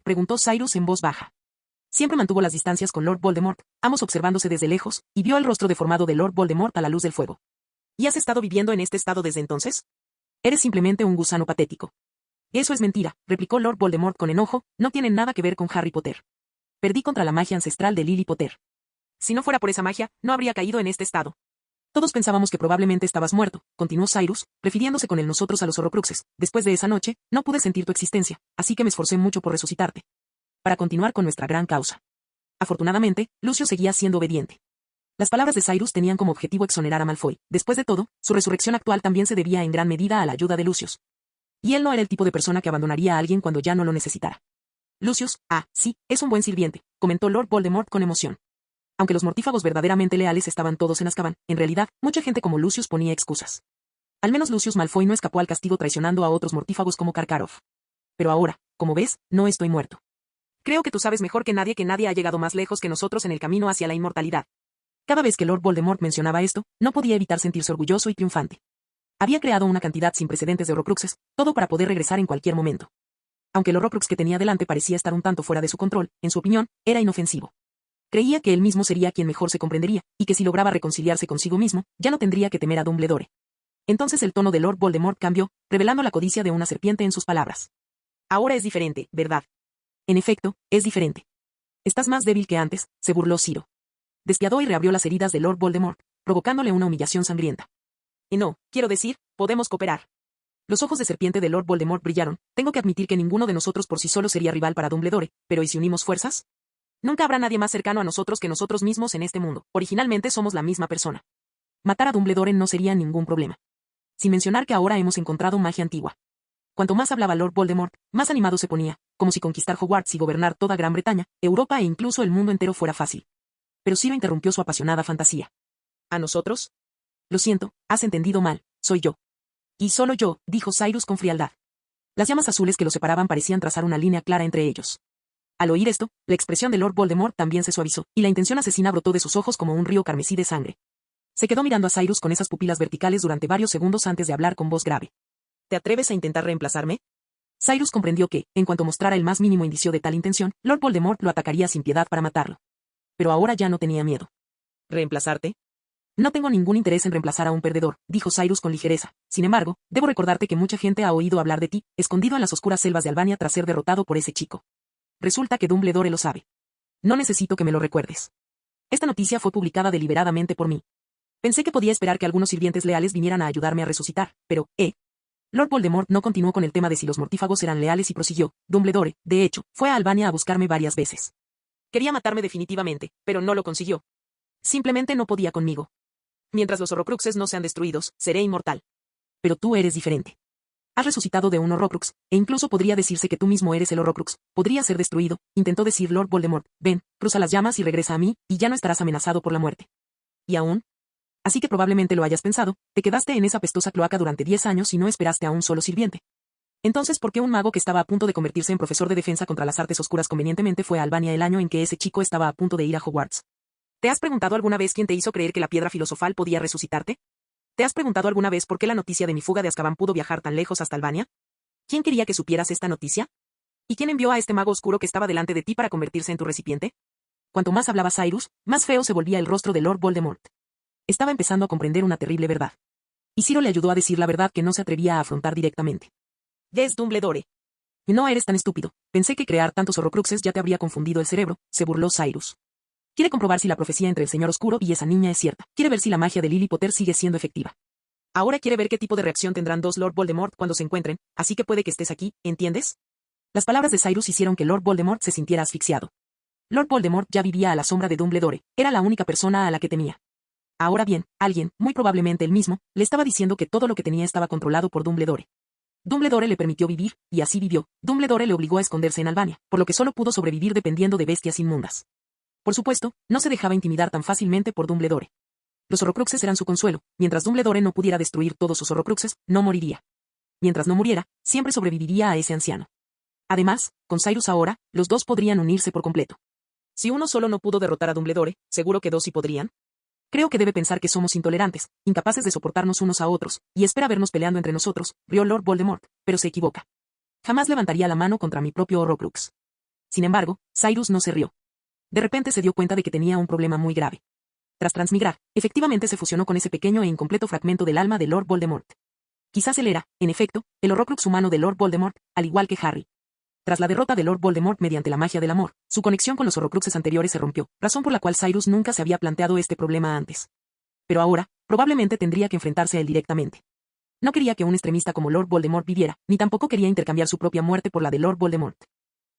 Preguntó Cyrus en voz baja. Siempre mantuvo las distancias con Lord Voldemort, ambos observándose desde lejos, y vio el rostro deformado de Lord Voldemort a la luz del fuego. ¿Y has estado viviendo en este estado desde entonces? Eres simplemente un gusano patético. Eso es mentira, replicó Lord Voldemort con enojo, no tiene nada que ver con Harry Potter. Perdí contra la magia ancestral de Lily Potter. Si no fuera por esa magia, no habría caído en este estado. Todos pensábamos que probablemente estabas muerto, continuó Cyrus, refiriéndose con el nosotros a los Horrocruxes. Después de esa noche, no pude sentir tu existencia, así que me esforcé mucho por resucitarte. Para continuar con nuestra gran causa. Afortunadamente, Lucio seguía siendo obediente. Las palabras de Cyrus tenían como objetivo exonerar a Malfoy. Después de todo, su resurrección actual también se debía en gran medida a la ayuda de Lucius. Y él no era el tipo de persona que abandonaría a alguien cuando ya no lo necesitara. Lucius, sí, es un buen sirviente, comentó Lord Voldemort con emoción. Aunque los mortífagos verdaderamente leales estaban todos en Azkaban, en realidad, mucha gente como Lucius ponía excusas. Al menos Lucius Malfoy no escapó al castigo traicionando a otros mortífagos como Karkaroff. Pero ahora, como ves, no estoy muerto. Creo que tú sabes mejor que nadie ha llegado más lejos que nosotros en el camino hacia la inmortalidad. Cada vez que Lord Voldemort mencionaba esto, no podía evitar sentirse orgulloso y triunfante. Había creado una cantidad sin precedentes de Horrocruxes, todo para poder regresar en cualquier momento. Aunque el Horrocrux que tenía delante parecía estar un tanto fuera de su control, en su opinión, era inofensivo. Creía que él mismo sería quien mejor se comprendería, y que si lograba reconciliarse consigo mismo, ya no tendría que temer a Dumbledore. Entonces el tono de Lord Voldemort cambió, revelando la codicia de una serpiente en sus palabras. Ahora es diferente, ¿verdad? En efecto, es diferente. Estás más débil que antes, se burló Ciro. Despiadó y reabrió las heridas de Lord Voldemort, provocándole una humillación sangrienta. Y no, quiero decir, podemos cooperar. Los ojos de serpiente de Lord Voldemort brillaron. Tengo que admitir que ninguno de nosotros por sí solo sería rival para Dumbledore, pero ¿y si unimos fuerzas? Nunca habrá nadie más cercano a nosotros que nosotros mismos en este mundo. Originalmente somos la misma persona. Matar a Dumbledore no sería ningún problema. Sin mencionar que ahora hemos encontrado magia antigua. Cuanto más hablaba Lord Voldemort, más animado se ponía, como si conquistar Hogwarts y gobernar toda Gran Bretaña, Europa e incluso el mundo entero fuera fácil. Pero Ciro interrumpió su apasionada fantasía. ¿A nosotros? Lo siento, has entendido mal, soy yo. Y solo yo, dijo Cyrus con frialdad. Las llamas azules que los separaban parecían trazar una línea clara entre ellos. Al oír esto, la expresión de Lord Voldemort también se suavizó, y la intención asesina brotó de sus ojos como un río carmesí de sangre. Se quedó mirando a Cyrus con esas pupilas verticales durante varios segundos antes de hablar con voz grave. ¿Te atreves a intentar reemplazarme? Cyrus comprendió que, en cuanto mostrara el más mínimo indicio de tal intención, Lord Voldemort lo atacaría sin piedad para matarlo. Pero ahora ya no tenía miedo. ¿Reemplazarte? No tengo ningún interés en reemplazar a un perdedor, dijo Cyrus con ligereza. Sin embargo, debo recordarte que mucha gente ha oído hablar de ti, escondido en las oscuras selvas de Albania tras ser derrotado por ese chico. Resulta que Dumbledore lo sabe. No necesito que me lo recuerdes. Esta noticia fue publicada deliberadamente por mí. Pensé que podía esperar que algunos sirvientes leales vinieran a ayudarme a resucitar, pero, Lord Voldemort no continuó con el tema de si los mortífagos eran leales y prosiguió. Dumbledore, de hecho, fue a Albania a buscarme varias veces. Quería matarme definitivamente, pero no lo consiguió. Simplemente no podía conmigo. Mientras los Horrocruxes no sean destruidos, seré inmortal. Pero tú eres diferente. Has resucitado de un Horrocrux, e incluso podría decirse que tú mismo eres el Horrocrux. Podría ser destruido, intentó decir Lord Voldemort. Ven, cruza las llamas y regresa a mí, y ya no estarás amenazado por la muerte. ¿Y aún? Así que probablemente lo hayas pensado, te quedaste en esa pestosa cloaca durante 10 años y no esperaste a un solo sirviente. Entonces, ¿por qué un mago que estaba a punto de convertirse en profesor de defensa contra las artes oscuras convenientemente fue a Albania el año en que ese chico estaba a punto de ir a Hogwarts? ¿Te has preguntado alguna vez quién te hizo creer que la piedra filosofal podía resucitarte? ¿Te has preguntado alguna vez por qué la noticia de mi fuga de Azkaban pudo viajar tan lejos hasta Albania? ¿Quién quería que supieras esta noticia? ¿Y quién envió a este mago oscuro que estaba delante de ti para convertirse en tu recipiente? Cuanto más hablaba Cyrus, más feo se volvía el rostro de Lord Voldemort. Estaba empezando a comprender una terrible verdad. Y Ciro le ayudó a decir la verdad que no se atrevía a afrontar directamente. «Des Dumbledore. No eres tan estúpido. Pensé que crear tantos horrocruxes ya te habría confundido el cerebro», se burló Cyrus. Quiere comprobar si la profecía entre el señor oscuro y esa niña es cierta. Quiere ver si la magia de Lily Potter sigue siendo efectiva. Ahora quiere ver qué tipo de reacción tendrán dos Lord Voldemort cuando se encuentren, así que puede que estés aquí, ¿entiendes? Las palabras de Cyrus hicieron que Lord Voldemort se sintiera asfixiado. Lord Voldemort ya vivía a la sombra de Dumbledore, era la única persona a la que temía. Ahora bien, alguien, muy probablemente él mismo, le estaba diciendo que todo lo que tenía estaba controlado por Dumbledore. Dumbledore le permitió vivir, y así vivió. Dumbledore le obligó a esconderse en Albania, por lo que solo pudo sobrevivir dependiendo de bestias inmundas. Por supuesto, no se dejaba intimidar tan fácilmente por Dumbledore. Los horrocruxes eran su consuelo, mientras Dumbledore no pudiera destruir todos sus horrocruxes, no moriría. Mientras no muriera, siempre sobreviviría a ese anciano. Además, con Cyrus ahora, los dos podrían unirse por completo. Si uno solo no pudo derrotar a Dumbledore, ¿seguro que dos sí podrían? Creo que debe pensar que somos intolerantes, incapaces de soportarnos unos a otros, y espera vernos peleando entre nosotros, rió Lord Voldemort, pero se equivoca. Jamás levantaría la mano contra mi propio horrocrux. Sin embargo, Cyrus no se rió. De repente se dio cuenta de que tenía un problema muy grave. Tras transmigrar, efectivamente se fusionó con ese pequeño e incompleto fragmento del alma de Lord Voldemort. Quizás él era, en efecto, el horrocrux humano de Lord Voldemort, al igual que Harry. Tras la derrota de Lord Voldemort mediante la magia del amor, su conexión con los horrocruxes anteriores se rompió, razón por la cual Cyrus nunca se había planteado este problema antes. Pero ahora, probablemente tendría que enfrentarse a él directamente. No quería que un extremista como Lord Voldemort viviera, ni tampoco quería intercambiar su propia muerte por la de Lord Voldemort.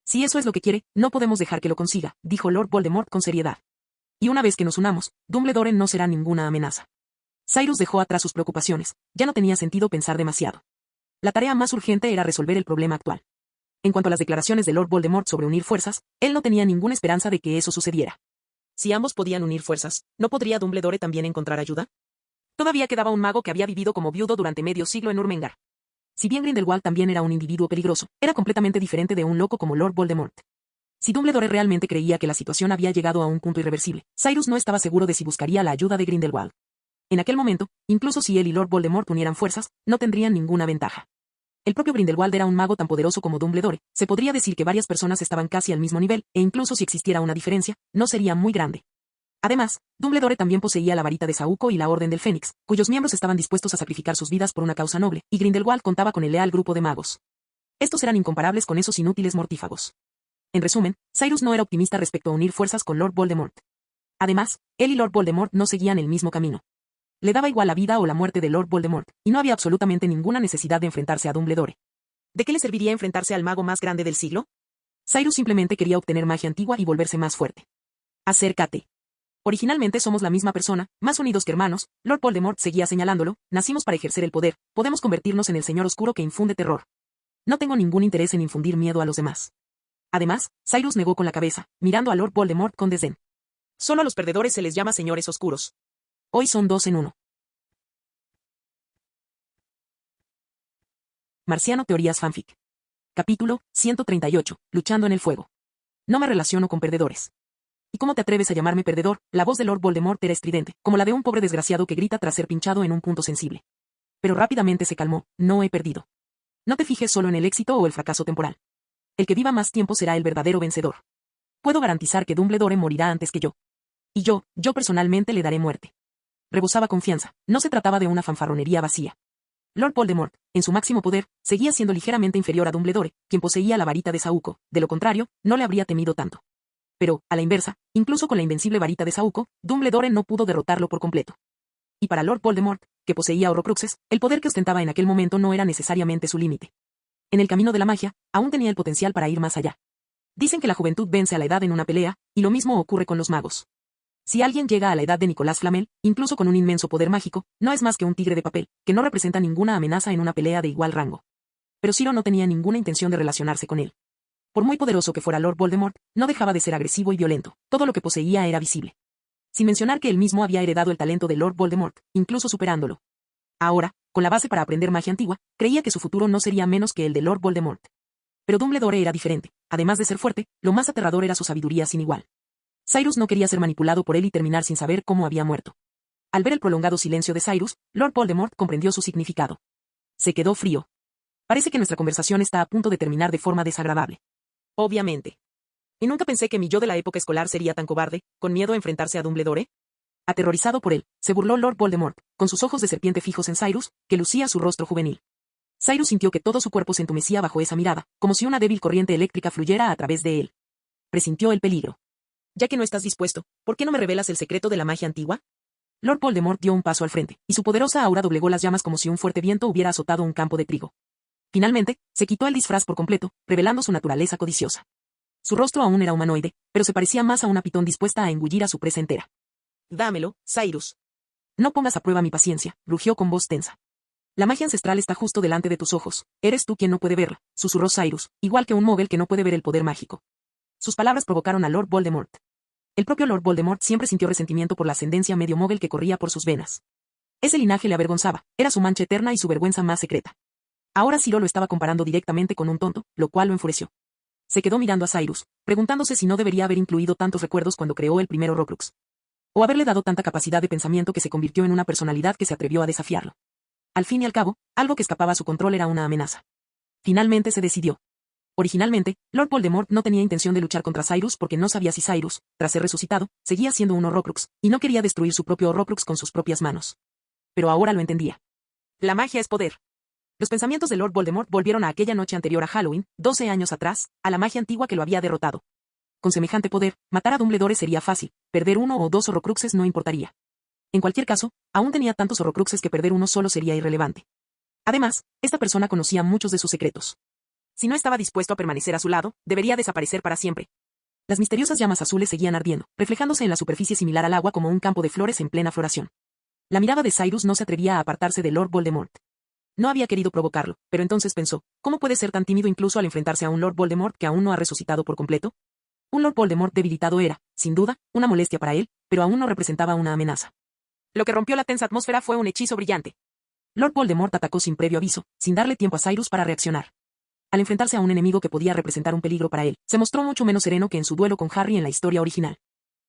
Si eso es lo que quiere, no podemos dejar que lo consiga, dijo Lord Voldemort con seriedad. Y una vez que nos unamos, Dumbledore no será ninguna amenaza. Cyrus dejó atrás sus preocupaciones, ya no tenía sentido pensar demasiado. La tarea más urgente era resolver el problema actual. En cuanto a las declaraciones de Lord Voldemort sobre unir fuerzas, él no tenía ninguna esperanza de que eso sucediera. Si ambos podían unir fuerzas, ¿no podría Dumbledore también encontrar ayuda? Todavía quedaba un mago que había vivido como viudo durante medio siglo en Urmengar. Si bien Grindelwald también era un individuo peligroso, era completamente diferente de un loco como Lord Voldemort. Si Dumbledore realmente creía que la situación había llegado a un punto irreversible, Cyrus no estaba seguro de si buscaría la ayuda de Grindelwald. En aquel momento, incluso si él y Lord Voldemort unieran fuerzas, no tendrían ninguna ventaja. El propio Grindelwald era un mago tan poderoso como Dumbledore, se podría decir que varias personas estaban casi al mismo nivel, e incluso si existiera una diferencia, no sería muy grande. Además, Dumbledore también poseía la varita de Saúco y la Orden del Fénix, cuyos miembros estaban dispuestos a sacrificar sus vidas por una causa noble, y Grindelwald contaba con el leal grupo de magos. Estos eran incomparables con esos inútiles mortífagos. En resumen, Cyrus no era optimista respecto a unir fuerzas con Lord Voldemort. Además, él y Lord Voldemort no seguían el mismo camino. Le daba igual la vida o la muerte de Lord Voldemort, y no había absolutamente ninguna necesidad de enfrentarse a Dumbledore. ¿De qué le serviría enfrentarse al mago más grande del siglo? Cyrus simplemente quería obtener magia antigua y volverse más fuerte. Acércate. Originalmente somos la misma persona, más unidos que hermanos, Lord Voldemort seguía señalándolo, nacimos para ejercer el poder, podemos convertirnos en el señor oscuro que infunde terror. No tengo ningún interés en infundir miedo a los demás. Además, Cyrus negó con la cabeza, mirando a Lord Voldemort con desdén. Solo a los perdedores se les llama señores oscuros. Hoy son dos en uno. Marciano Teorías Fanfic. Capítulo 138. Luchando en el fuego. No me relaciono con perdedores. ¿Y cómo te atreves a llamarme perdedor? La voz de Lord Voldemort era estridente, como la de un pobre desgraciado que grita tras ser pinchado en un punto sensible. Pero rápidamente se calmó, no he perdido. No te fijes solo en el éxito o el fracaso temporal. El que viva más tiempo será el verdadero vencedor. Puedo garantizar que Dumbledore morirá antes que yo. Y yo personalmente le daré muerte. Rebosaba confianza, no se trataba de una fanfarronería vacía. Lord Voldemort, en su máximo poder, seguía siendo ligeramente inferior a Dumbledore, quien poseía la varita de Saúco, de lo contrario, no le habría temido tanto. Pero, a la inversa, incluso con la invencible varita de Saúco, Dumbledore no pudo derrotarlo por completo. Y para Lord Voldemort, que poseía horrocruxes, el poder que ostentaba en aquel momento no era necesariamente su límite. En el camino de la magia, aún tenía el potencial para ir más allá. Dicen que la juventud vence a la edad en una pelea, y lo mismo ocurre con los magos. Si alguien llega a la edad de Nicolás Flamel, incluso con un inmenso poder mágico, no es más que un tigre de papel, que no representa ninguna amenaza en una pelea de igual rango. Pero Ciro no tenía ninguna intención de relacionarse con él. Por muy poderoso que fuera Lord Voldemort, no dejaba de ser agresivo y violento, todo lo que poseía era visible. Sin mencionar que él mismo había heredado el talento de Lord Voldemort, incluso superándolo. Ahora, con la base para aprender magia antigua, creía que su futuro no sería menos que el de Lord Voldemort. Pero Dumbledore era diferente, además de ser fuerte, lo más aterrador era su sabiduría sin igual. Cyrus no quería ser manipulado por él y terminar sin saber cómo había muerto. Al ver el prolongado silencio de Cyrus, Lord Voldemort comprendió su significado. Se quedó frío. Parece que nuestra conversación está a punto de terminar de forma desagradable. Obviamente. Y nunca pensé que mi yo de la época escolar sería tan cobarde, con miedo a enfrentarse a Dumbledore. Aterrorizado por él, se burló Lord Voldemort, con sus ojos de serpiente fijos en Cyrus, que lucía su rostro juvenil. Cyrus sintió que todo su cuerpo se entumecía bajo esa mirada, como si una débil corriente eléctrica fluyera a través de él. Presintió el peligro. Ya que no estás dispuesto, ¿por qué no me revelas el secreto de la magia antigua? Lord Voldemort dio un paso al frente, y su poderosa aura doblegó las llamas como si un fuerte viento hubiera azotado un campo de trigo. Finalmente, se quitó el disfraz por completo, revelando su naturaleza codiciosa. Su rostro aún era humanoide, pero se parecía más a una pitón dispuesta a engullir a su presa entera. Dámelo, Cyrus. No pongas a prueba mi paciencia, rugió con voz tensa. La magia ancestral está justo delante de tus ojos, eres tú quien no puede verla, susurró Cyrus, igual que un mogel que no puede ver el poder mágico. Sus palabras provocaron a Lord Voldemort. El propio Lord Voldemort siempre sintió resentimiento por la ascendencia medio mogel que corría por sus venas. Ese linaje le avergonzaba, era su mancha eterna y su vergüenza más secreta. Ahora Ciro lo estaba comparando directamente con un tonto, lo cual lo enfureció. Se quedó mirando a Cyrus, preguntándose si no debería haber incluido tantos recuerdos cuando creó el primer Horrocrux. O haberle dado tanta capacidad de pensamiento que se convirtió en una personalidad que se atrevió a desafiarlo. Al fin y al cabo, algo que escapaba a su control era una amenaza. Finalmente se decidió. Originalmente, Lord Voldemort no tenía intención de luchar contra Cyrus porque no sabía si Cyrus, tras ser resucitado, seguía siendo un Horrocrux, y no quería destruir su propio Horrocrux con sus propias manos. Pero ahora lo entendía. La magia es poder. Los pensamientos de Lord Voldemort volvieron a aquella noche anterior a Halloween, 12 años atrás, a la magia antigua que lo había derrotado. Con semejante poder, matar a Dumbledore sería fácil, perder uno o dos Horrocruxes no importaría. En cualquier caso, aún tenía tantos Horrocruxes que perder uno solo sería irrelevante. Además, esta persona conocía muchos de sus secretos. Si no estaba dispuesto a permanecer a su lado, debería desaparecer para siempre. Las misteriosas llamas azules seguían ardiendo, reflejándose en la superficie similar al agua como un campo de flores en plena floración. La mirada de Cyrus no se atrevía a apartarse de Lord Voldemort. No había querido provocarlo, pero entonces pensó, ¿cómo puede ser tan tímido incluso al enfrentarse a un Lord Voldemort que aún no ha resucitado por completo? Un Lord Voldemort debilitado era, sin duda, una molestia para él, pero aún no representaba una amenaza. Lo que rompió la tensa atmósfera fue un hechizo brillante. Lord Voldemort atacó sin previo aviso, sin darle tiempo a Cyrus para reaccionar. Al enfrentarse a un enemigo que podía representar un peligro para él, se mostró mucho menos sereno que en su duelo con Harry en la historia original.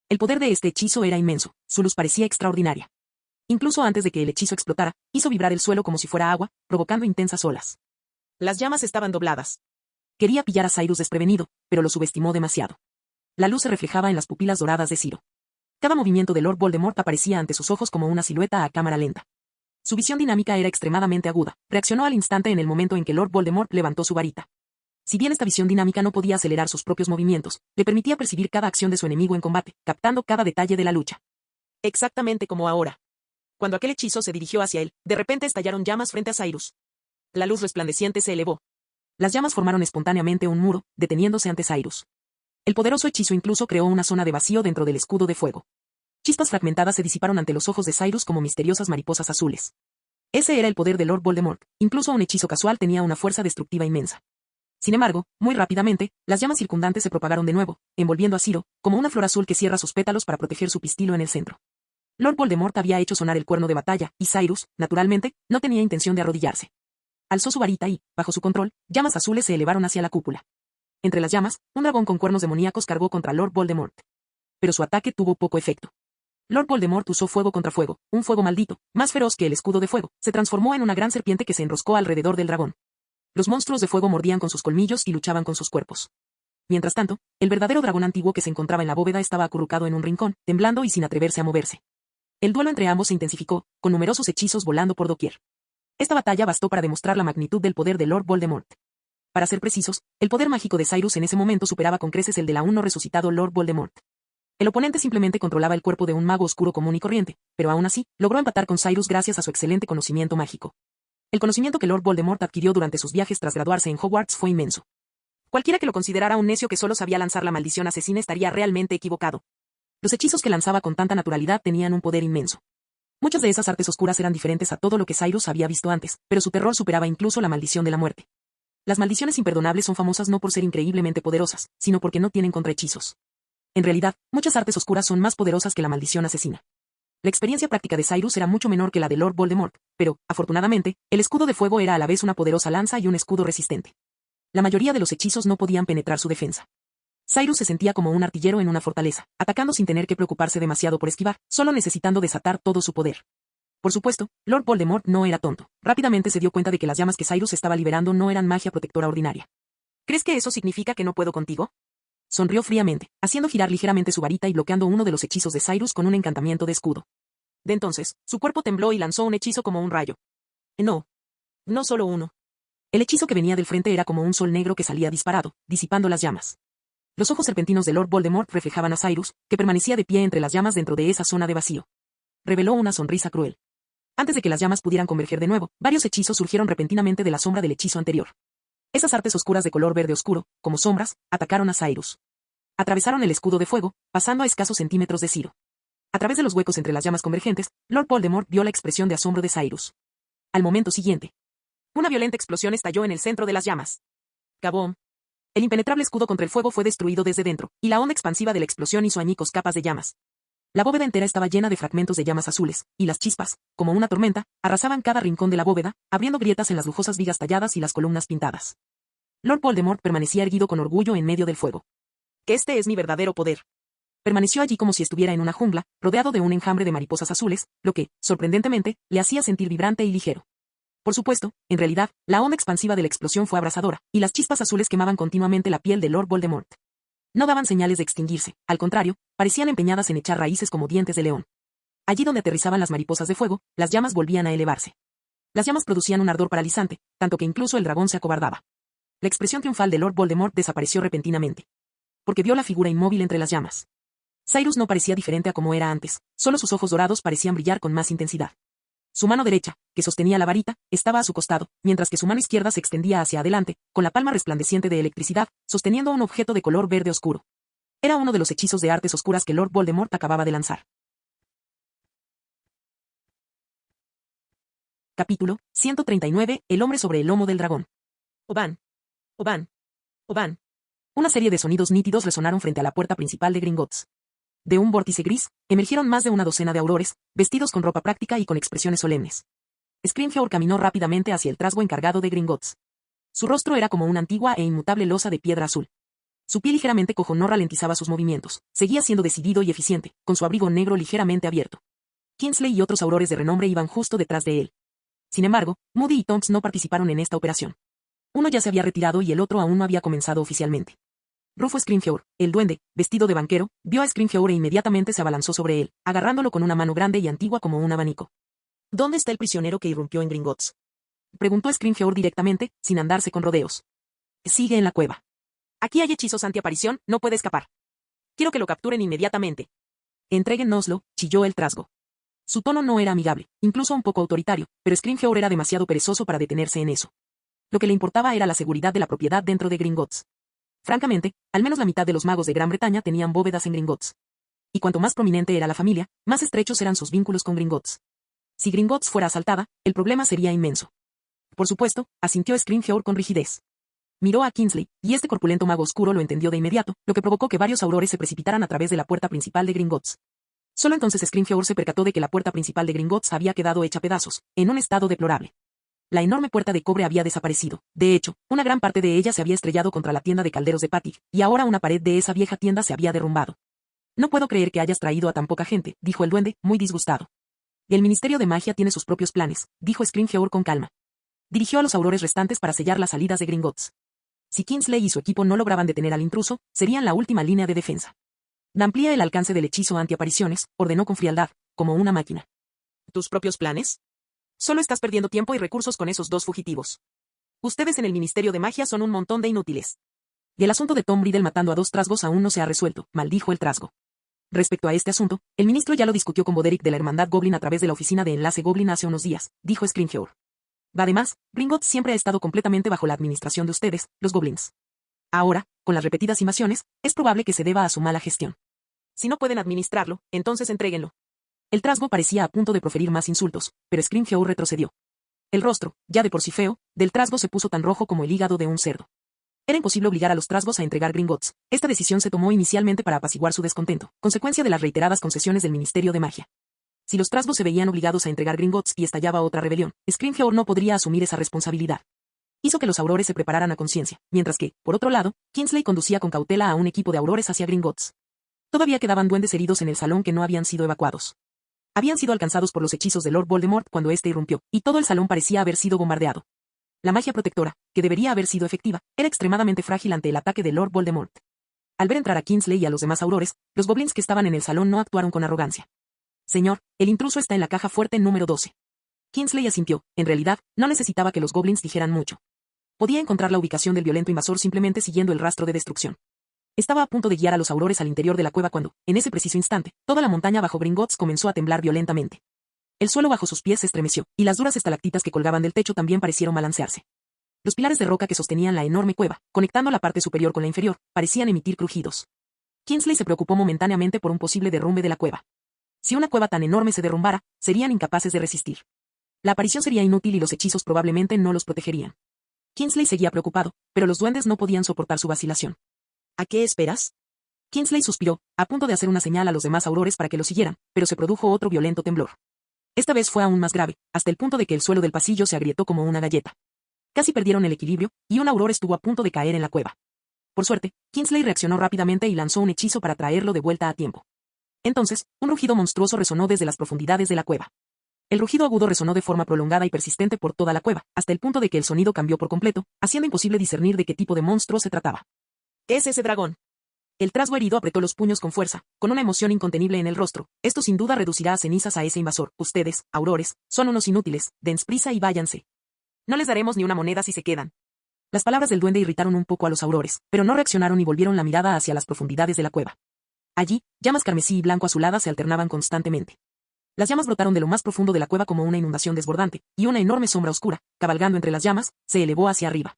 El poder de este hechizo era inmenso, su luz parecía extraordinaria. Incluso antes de que el hechizo explotara, hizo vibrar el suelo como si fuera agua, provocando intensas olas. Las llamas estaban dobladas. Quería pillar a Cyrus desprevenido, pero lo subestimó demasiado. La luz se reflejaba en las pupilas doradas de Ciro. Cada movimiento de Lord Voldemort aparecía ante sus ojos como una silueta a cámara lenta. Su visión dinámica era extremadamente aguda, reaccionó al instante en el momento en que Lord Voldemort levantó su varita. Si bien esta visión dinámica no podía acelerar sus propios movimientos, le permitía percibir cada acción de su enemigo en combate, captando cada detalle de la lucha. Exactamente como ahora. Cuando aquel hechizo se dirigió hacia él, de repente estallaron llamas frente a Cyrus. La luz resplandeciente se elevó. Las llamas formaron espontáneamente un muro, deteniéndose ante Cyrus. El poderoso hechizo incluso creó una zona de vacío dentro del escudo de fuego. Chispas fragmentadas se disiparon ante los ojos de Cyrus como misteriosas mariposas azules. Ese era el poder de Lord Voldemort, incluso un hechizo casual tenía una fuerza destructiva inmensa. Sin embargo, muy rápidamente, las llamas circundantes se propagaron de nuevo, envolviendo a Ciro, como una flor azul que cierra sus pétalos para proteger su pistilo en el centro. Lord Voldemort había hecho sonar el cuerno de batalla, y Cyrus, naturalmente, no tenía intención de arrodillarse. Alzó su varita y, bajo su control, llamas azules se elevaron hacia la cúpula. Entre las llamas, un dragón con cuernos demoníacos cargó contra Lord Voldemort. Pero su ataque tuvo poco efecto. Lord Voldemort usó fuego contra fuego, un fuego maldito, más feroz que el escudo de fuego, se transformó en una gran serpiente que se enroscó alrededor del dragón. Los monstruos de fuego mordían con sus colmillos y luchaban con sus cuerpos. Mientras tanto, el verdadero dragón antiguo que se encontraba en la bóveda estaba acurrucado en un rincón, temblando y sin atreverse a moverse. El duelo entre ambos se intensificó, con numerosos hechizos volando por doquier. Esta batalla bastó para demostrar la magnitud del poder de Lord Voldemort. Para ser precisos, el poder mágico de Cyrus en ese momento superaba con creces el del aún no resucitado Lord Voldemort. El oponente simplemente controlaba el cuerpo de un mago oscuro común y corriente, pero aún así, logró empatar con Cyrus gracias a su excelente conocimiento mágico. El conocimiento que Lord Voldemort adquirió durante sus viajes tras graduarse en Hogwarts fue inmenso. Cualquiera que lo considerara un necio que solo sabía lanzar la maldición asesina estaría realmente equivocado. Los hechizos que lanzaba con tanta naturalidad tenían un poder inmenso. Muchas de esas artes oscuras eran diferentes a todo lo que Cyrus había visto antes, pero su terror superaba incluso la maldición de la muerte. Las maldiciones imperdonables son famosas no por ser increíblemente poderosas, sino porque no tienen contrahechizos. En realidad, muchas artes oscuras son más poderosas que la maldición asesina. La experiencia práctica de Cyrus era mucho menor que la de Lord Voldemort, pero, afortunadamente, el escudo de fuego era a la vez una poderosa lanza y un escudo resistente. La mayoría de los hechizos no podían penetrar su defensa. Cyrus se sentía como un artillero en una fortaleza, atacando sin tener que preocuparse demasiado por esquivar, solo necesitando desatar todo su poder. Por supuesto, Lord Voldemort no era tonto. Rápidamente se dio cuenta de que las llamas que Cyrus estaba liberando no eran magia protectora ordinaria. ¿Crees que eso significa que no puedo contigo? Sonrió fríamente, haciendo girar ligeramente su varita y bloqueando uno de los hechizos de Cyrus con un encantamiento de escudo. De entonces, su cuerpo tembló y lanzó un hechizo como un rayo. No. No solo uno. El hechizo que venía del frente era como un sol negro que salía disparado, disipando las llamas. Los ojos serpentinos de Lord Voldemort reflejaban a Cyrus, que permanecía de pie entre las llamas dentro de esa zona de vacío. Reveló una sonrisa cruel. Antes de que las llamas pudieran converger de nuevo, varios hechizos surgieron repentinamente de la sombra del hechizo anterior. Esas artes oscuras de color verde oscuro, como sombras, atacaron a Cyrus. Atravesaron el escudo de fuego, pasando a escasos centímetros de Ciro. A través de los huecos entre las llamas convergentes, Lord Voldemort vio la expresión de asombro de Cyrus. Al momento siguiente, una violenta explosión estalló en el centro de las llamas. ¡Kabum! El impenetrable escudo contra el fuego fue destruido desde dentro, y la onda expansiva de la explosión hizo añicos capas de llamas. La bóveda entera estaba llena de fragmentos de llamas azules, y las chispas, como una tormenta, arrasaban cada rincón de la bóveda, abriendo grietas en las lujosas vigas talladas y las columnas pintadas. Lord Voldemort permanecía erguido con orgullo en medio del fuego. Que este es mi verdadero poder. Permaneció allí como si estuviera en una jungla, rodeado de un enjambre de mariposas azules, lo que, sorprendentemente, le hacía sentir vibrante y ligero. Por supuesto, en realidad, la onda expansiva de la explosión fue abrasadora, y las chispas azules quemaban continuamente la piel de Lord Voldemort. No daban señales de extinguirse, al contrario, parecían empeñadas en echar raíces como dientes de león. Allí donde aterrizaban las mariposas de fuego, las llamas volvían a elevarse. Las llamas producían un ardor paralizante, tanto que incluso el dragón se acobardaba. La expresión triunfal de Lord Voldemort desapareció repentinamente. Porque vio la figura inmóvil entre las llamas. Cyrus no parecía diferente a como era antes, solo sus ojos dorados parecían brillar con más intensidad. Su mano derecha, que sostenía la varita, estaba a su costado, mientras que su mano izquierda se extendía hacia adelante, con la palma resplandeciente de electricidad, sosteniendo un objeto de color verde oscuro. Era uno de los hechizos de artes oscuras que Lord Voldemort acababa de lanzar. Capítulo 139. El hombre sobre el lomo del dragón. Oban. Oban. Oban. Una serie de sonidos nítidos resonaron frente a la puerta principal de Gringotts. De un vórtice gris, emergieron más de una docena de aurores, vestidos con ropa práctica y con expresiones solemnes. Scrimgeour caminó rápidamente hacia el trasgo encargado de Gringotts. Su rostro era como una antigua e inmutable losa de piedra azul. Su pie ligeramente cojo no ralentizaba sus movimientos, seguía siendo decidido y eficiente, con su abrigo negro ligeramente abierto. Kingsley y otros aurores de renombre iban justo detrás de él. Sin embargo, Moody y Tonks no participaron en esta operación. Uno ya se había retirado y el otro aún no había comenzado oficialmente. Rufus Scrimgeour, el duende, vestido de banquero, vio a Scrimgeour e inmediatamente se abalanzó sobre él, agarrándolo con una mano grande y antigua como un abanico. ¿Dónde está el prisionero que irrumpió en Gringotts? Preguntó Scrimgeour directamente, sin andarse con rodeos. Sigue en la cueva. Aquí hay hechizos antiaparición, no puede escapar. Quiero que lo capturen inmediatamente. Entréguennoslo, chilló el trasgo. Su tono no era amigable, incluso un poco autoritario, pero Scrimgeour era demasiado perezoso para detenerse en eso. Lo que le importaba era la seguridad de la propiedad dentro de Gringotts. Francamente, al menos la mitad de los magos de Gran Bretaña tenían bóvedas en Gringotts. Y cuanto más prominente era la familia, más estrechos eran sus vínculos con Gringotts. Si Gringotts fuera asaltada, el problema sería inmenso. Por supuesto, asintió Scrimgeour con rigidez. Miró a Kingsley, y este corpulento mago oscuro lo entendió de inmediato, lo que provocó que varios aurores se precipitaran a través de la puerta principal de Gringotts. Solo entonces Scrimgeour se percató de que la puerta principal de Gringotts había quedado hecha pedazos, en un estado deplorable. La enorme puerta de cobre había desaparecido. De hecho, una gran parte de ella se había estrellado contra la tienda de calderos de Patty, y ahora una pared de esa vieja tienda se había derrumbado. No puedo creer que hayas traído a tan poca gente, dijo el duende, muy disgustado. El Ministerio de Magia tiene sus propios planes, dijo Scrimgeour con calma. Dirigió a los aurores restantes para sellar las salidas de Gringotts. Si Kingsley y su equipo no lograban detener al intruso, serían la última línea de defensa. Amplía el alcance del hechizo antiapariciones, ordenó con frialdad, como una máquina. ¿Tus propios planes? Solo estás perdiendo tiempo y recursos con esos dos fugitivos. Ustedes en el Ministerio de Magia son un montón de inútiles. Y el asunto de Tom Riddle matando a dos trasgos aún no se ha resuelto, maldijo el trasgo. Respecto a este asunto, el ministro ya lo discutió con Boderick de la Hermandad Goblin a través de la oficina de enlace Goblin hace unos días, dijo Scrimgeour. Además, Gringotts siempre ha estado completamente bajo la administración de ustedes, los goblins. Ahora, con las repetidas invasiones, es probable que se deba a su mala gestión. Si no pueden administrarlo, entonces entréguenlo. El trasgo parecía a punto de proferir más insultos, pero Scrimgeour retrocedió. El rostro, ya de por sí feo, del trasgo se puso tan rojo como el hígado de un cerdo. Era imposible obligar a los trasgos a entregar Gringotts. Esta decisión se tomó inicialmente para apaciguar su descontento, consecuencia de las reiteradas concesiones del Ministerio de Magia. Si los trasgos se veían obligados a entregar Gringotts y estallaba otra rebelión, Scrimgeour no podría asumir esa responsabilidad. hizo que los aurores se prepararan a conciencia, mientras que, por otro lado, Kingsley conducía con cautela a un equipo de aurores hacia Gringotts. Todavía quedaban duendes heridos en el salón que no habían sido evacuados. Habían sido alcanzados por los hechizos de Lord Voldemort cuando éste irrumpió, y todo el salón parecía haber sido bombardeado. La magia protectora, que debería haber sido efectiva, era extremadamente frágil ante el ataque de Lord Voldemort. Al ver entrar a Kingsley y a los demás aurores, los goblins que estaban en el salón no actuaron con arrogancia. Señor, el intruso está en la caja fuerte número 12. Kingsley asintió. En realidad, no necesitaba que los goblins dijeran mucho. Podía encontrar la ubicación del violento invasor simplemente siguiendo el rastro de destrucción. Estaba a punto de guiar a los aurores al interior de la cueva cuando, en ese preciso instante, toda la montaña bajo Gringotts comenzó a temblar violentamente. El suelo bajo sus pies se estremeció, y las duras estalactitas que colgaban del techo también parecieron balancearse. Los pilares de roca que sostenían la enorme cueva, conectando la parte superior con la inferior, parecían emitir crujidos. Kingsley se preocupó momentáneamente por un posible derrumbe de la cueva. Si una cueva tan enorme se derrumbara, serían incapaces de resistir. La aparición sería inútil y los hechizos probablemente no los protegerían. Kingsley seguía preocupado, pero los duendes no podían soportar su vacilación. ¿A qué esperas? Kingsley suspiró, a punto de hacer una señal a los demás aurores para que lo siguieran, pero se produjo otro violento temblor. Esta vez fue aún más grave, hasta el punto de que el suelo del pasillo se agrietó como una galleta. Casi perdieron el equilibrio, y un auror estuvo a punto de caer en la cueva. Por suerte, Kingsley reaccionó rápidamente y lanzó un hechizo para traerlo de vuelta a tiempo. Entonces, un rugido monstruoso resonó desde las profundidades de la cueva. El rugido agudo resonó de forma prolongada y persistente por toda la cueva, hasta el punto de que el sonido cambió por completo, haciendo imposible discernir de qué tipo de monstruo se trataba. ¿Qué es ese dragón? El trasgo herido apretó los puños con fuerza, con una emoción incontenible en el rostro. Esto sin duda reducirá a cenizas a ese invasor. Ustedes, aurores, son unos inútiles, dense prisa y váyanse. No les daremos ni una moneda si se quedan. Las palabras del duende irritaron un poco a los aurores, pero no reaccionaron y volvieron la mirada hacia las profundidades de la cueva. Allí, llamas carmesí y blanco azuladas se alternaban constantemente. Las llamas brotaron de lo más profundo de la cueva como una inundación desbordante, y una enorme sombra oscura, cabalgando entre las llamas, se elevó hacia arriba.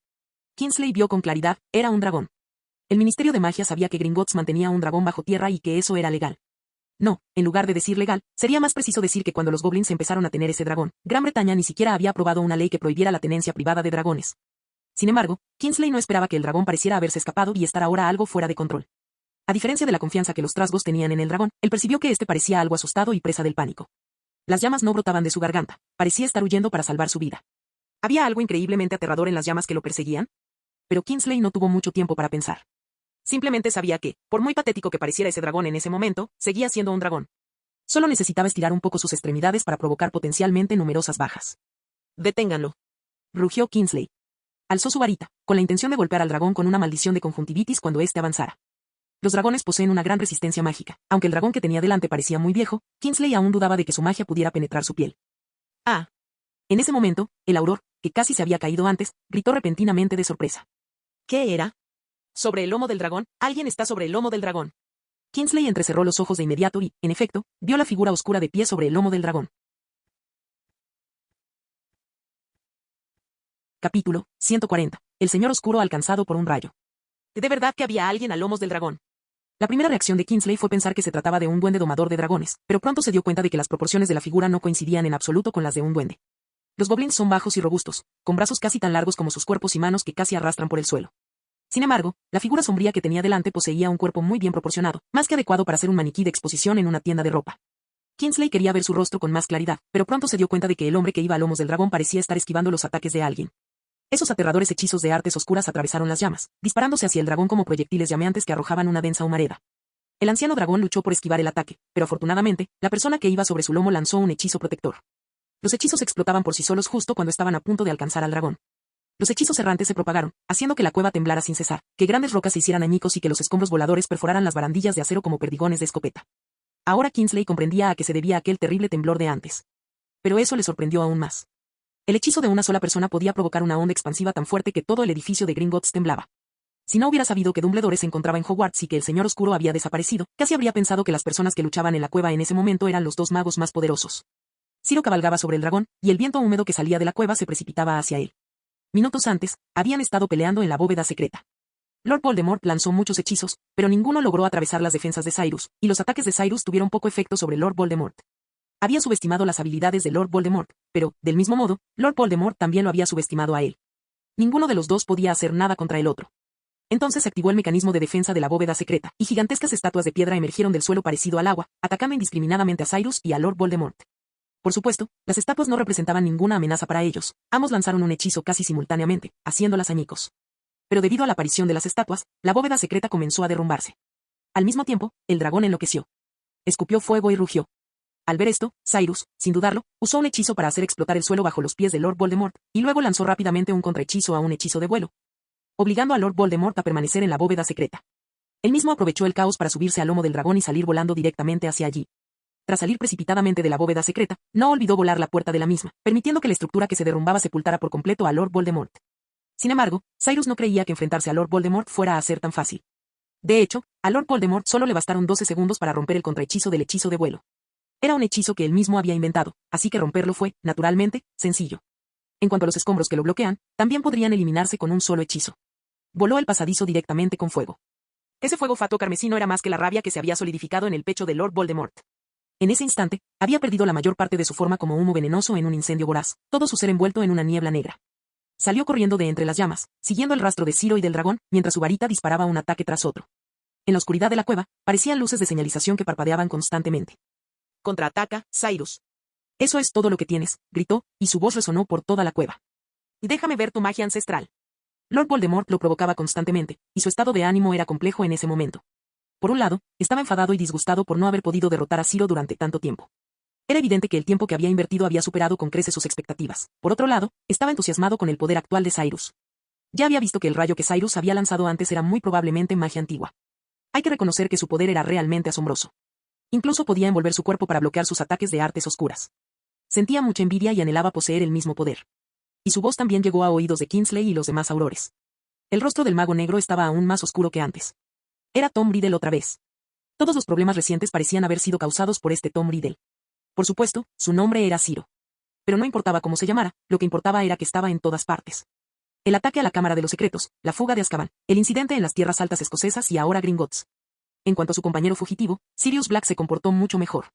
Kingsley vio con claridad, era un dragón. El Ministerio de Magia sabía que Gringotts mantenía un dragón bajo tierra y que eso era legal. No, en lugar de decir legal, sería más preciso decir que cuando los goblins empezaron a tener ese dragón, Gran Bretaña ni siquiera había aprobado una ley que prohibiera la tenencia privada de dragones. Sin embargo, Kingsley no esperaba que el dragón pareciera haberse escapado y estar ahora algo fuera de control. A diferencia de la confianza que los trasgos tenían en el dragón, él percibió que éste parecía algo asustado y presa del pánico. Las llamas no brotaban de su garganta, parecía estar huyendo para salvar su vida. ¿Había algo increíblemente aterrador en las llamas que lo perseguían? Pero Kingsley no tuvo mucho tiempo para pensar. Simplemente sabía que, por muy patético que pareciera ese dragón en ese momento, seguía siendo un dragón. Solo necesitaba estirar un poco sus extremidades para provocar potencialmente numerosas bajas. Deténganlo. Rugió Kingsley. Alzó su varita, con la intención de golpear al dragón con una maldición de conjuntivitis cuando éste avanzara. Los dragones poseen una gran resistencia mágica. Aunque el dragón que tenía delante parecía muy viejo, Kingsley aún dudaba de que su magia pudiera penetrar su piel. ¡Ah! En ese momento, el auror, que casi se había caído antes, gritó repentinamente de sorpresa. ¿Qué era? Sobre el lomo del dragón, alguien está sobre el lomo del dragón. Kingsley entrecerró los ojos de inmediato y, en efecto, vio la figura oscura de pie sobre el lomo del dragón. Capítulo 140. El señor oscuro alcanzado por un rayo. ¿De verdad que había alguien a lomos del dragón? La primera reacción de Kingsley fue pensar que se trataba de un duende domador de dragones, pero pronto se dio cuenta de que las proporciones de la figura no coincidían en absoluto con las de un duende. Los goblins son bajos y robustos, con brazos casi tan largos como sus cuerpos y manos que casi arrastran por el suelo. Sin embargo, la figura sombría que tenía delante poseía un cuerpo muy bien proporcionado, más que adecuado para ser un maniquí de exposición en una tienda de ropa. Kingsley quería ver su rostro con más claridad, pero pronto se dio cuenta de que el hombre que iba a lomos del dragón parecía estar esquivando los ataques de alguien. Esos aterradores hechizos de artes oscuras atravesaron las llamas, disparándose hacia el dragón como proyectiles llameantes que arrojaban una densa humareda. El anciano dragón luchó por esquivar el ataque, pero afortunadamente, la persona que iba sobre su lomo lanzó un hechizo protector. Los hechizos explotaban por sí solos justo cuando estaban a punto de alcanzar al dragón. Los hechizos errantes se propagaron, haciendo que la cueva temblara sin cesar, que grandes rocas se hicieran añicos y que los escombros voladores perforaran las barandillas de acero como perdigones de escopeta. Ahora Kingsley comprendía a qué se debía aquel terrible temblor de antes. Pero eso le sorprendió aún más. El hechizo de una sola persona podía provocar una onda expansiva tan fuerte que todo el edificio de Gringotts temblaba. Si no hubiera sabido que Dumbledore se encontraba en Hogwarts y que el señor oscuro había desaparecido, casi habría pensado que las personas que luchaban en la cueva en ese momento eran los dos magos más poderosos. Ciro cabalgaba sobre el dragón, y el viento húmedo que salía de la cueva se precipitaba hacia él. Minutos antes, habían estado peleando en la bóveda secreta. Lord Voldemort lanzó muchos hechizos, pero ninguno logró atravesar las defensas de Cyrus, y los ataques de Cyrus tuvieron poco efecto sobre Lord Voldemort. Había subestimado las habilidades de Lord Voldemort, pero, del mismo modo, Lord Voldemort también lo había subestimado a él. Ninguno de los dos podía hacer nada contra el otro. Entonces se activó el mecanismo de defensa de la bóveda secreta, y gigantescas estatuas de piedra emergieron del suelo parecido al agua, atacando indiscriminadamente a Cyrus y a Lord Voldemort. Por supuesto, las estatuas no representaban ninguna amenaza para ellos. Ambos lanzaron un hechizo casi simultáneamente, haciéndolas añicos. Pero debido a la aparición de las estatuas, la bóveda secreta comenzó a derrumbarse. Al mismo tiempo, el dragón enloqueció. Escupió fuego y rugió. Al ver esto, Cyrus, sin dudarlo, usó un hechizo para hacer explotar el suelo bajo los pies de Lord Voldemort, y luego lanzó rápidamente un contrahechizo a un hechizo de vuelo, obligando a Lord Voldemort a permanecer en la bóveda secreta. Él mismo aprovechó el caos para subirse al lomo del dragón y salir volando directamente hacia allí. Tras salir precipitadamente de la bóveda secreta, no olvidó volar la puerta de la misma, permitiendo que la estructura que se derrumbaba sepultara por completo a Lord Voldemort. Sin embargo, Cyrus no creía que enfrentarse a Lord Voldemort fuera a ser tan fácil. De hecho, a Lord Voldemort solo le bastaron 12 segundos para romper el contrahechizo del hechizo de vuelo. Era un hechizo que él mismo había inventado, así que romperlo fue, naturalmente, sencillo. En cuanto a los escombros que lo bloquean, también podrían eliminarse con un solo hechizo. Voló el pasadizo directamente con fuego. Ese fuego fato carmesí no era más que la rabia que se había solidificado en el pecho de Lord Voldemort. En ese instante, había perdido la mayor parte de su forma como humo venenoso en un incendio voraz, todo su ser envuelto en una niebla negra. Salió corriendo de entre las llamas, siguiendo el rastro de Ciro y del dragón, mientras su varita disparaba un ataque tras otro. En la oscuridad de la cueva, parecían luces de señalización que parpadeaban constantemente. Contraataca, Cyrus. Eso es todo lo que tienes, gritó, y su voz resonó por toda la cueva. Déjame ver tu magia ancestral. Lord Voldemort lo provocaba constantemente, y su estado de ánimo era complejo en ese momento. Por un lado, estaba enfadado y disgustado por no haber podido derrotar a Ciro durante tanto tiempo. Era evidente que el tiempo que había invertido había superado con creces sus expectativas. Por otro lado, estaba entusiasmado con el poder actual de Cyrus. Ya había visto que el rayo que Cyrus había lanzado antes era muy probablemente magia antigua. Hay que reconocer que su poder era realmente asombroso. Incluso podía envolver su cuerpo para bloquear sus ataques de artes oscuras. Sentía mucha envidia y anhelaba poseer el mismo poder. Y su voz también llegó a oídos de Kingsley y los demás aurores. El rostro del mago negro estaba aún más oscuro que antes. Era Tom Riddle otra vez. Todos los problemas recientes parecían haber sido causados por este Tom Riddle. Por supuesto, su nombre era Ciro. Pero no importaba cómo se llamara, lo que importaba era que estaba en todas partes. El ataque a la Cámara de los Secretos, la fuga de Azkaban, el incidente en las tierras altas escocesas y ahora Gringotts. En cuanto a su compañero fugitivo, Sirius Black se comportó mucho mejor.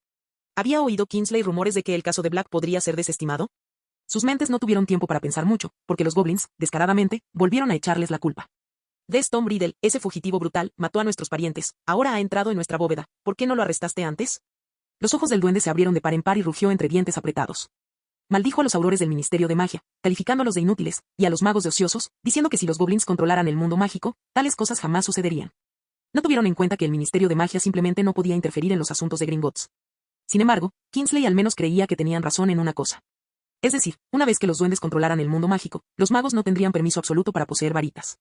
¿Había oído Kingsley rumores de que el caso de Black podría ser desestimado? Sus mentes no tuvieron tiempo para pensar mucho, porque los goblins, descaradamente, volvieron a echarles la culpa. Tom Riddle, ese fugitivo brutal, mató a nuestros parientes, ahora ha entrado en nuestra bóveda, ¿por qué no lo arrestaste antes? Los ojos del duende se abrieron de par en par y rugió entre dientes apretados. Maldijo a los aurores del Ministerio de Magia, calificándolos de inútiles, y a los magos de ociosos, diciendo que si los goblins controlaran el mundo mágico, tales cosas jamás sucederían. No tuvieron en cuenta que el Ministerio de Magia simplemente no podía interferir en los asuntos de Gringotts. Sin embargo, Kingsley al menos creía que tenían razón en una cosa. Es decir, una vez que los duendes controlaran el mundo mágico, los magos no tendrían permiso absoluto para poseer varitas.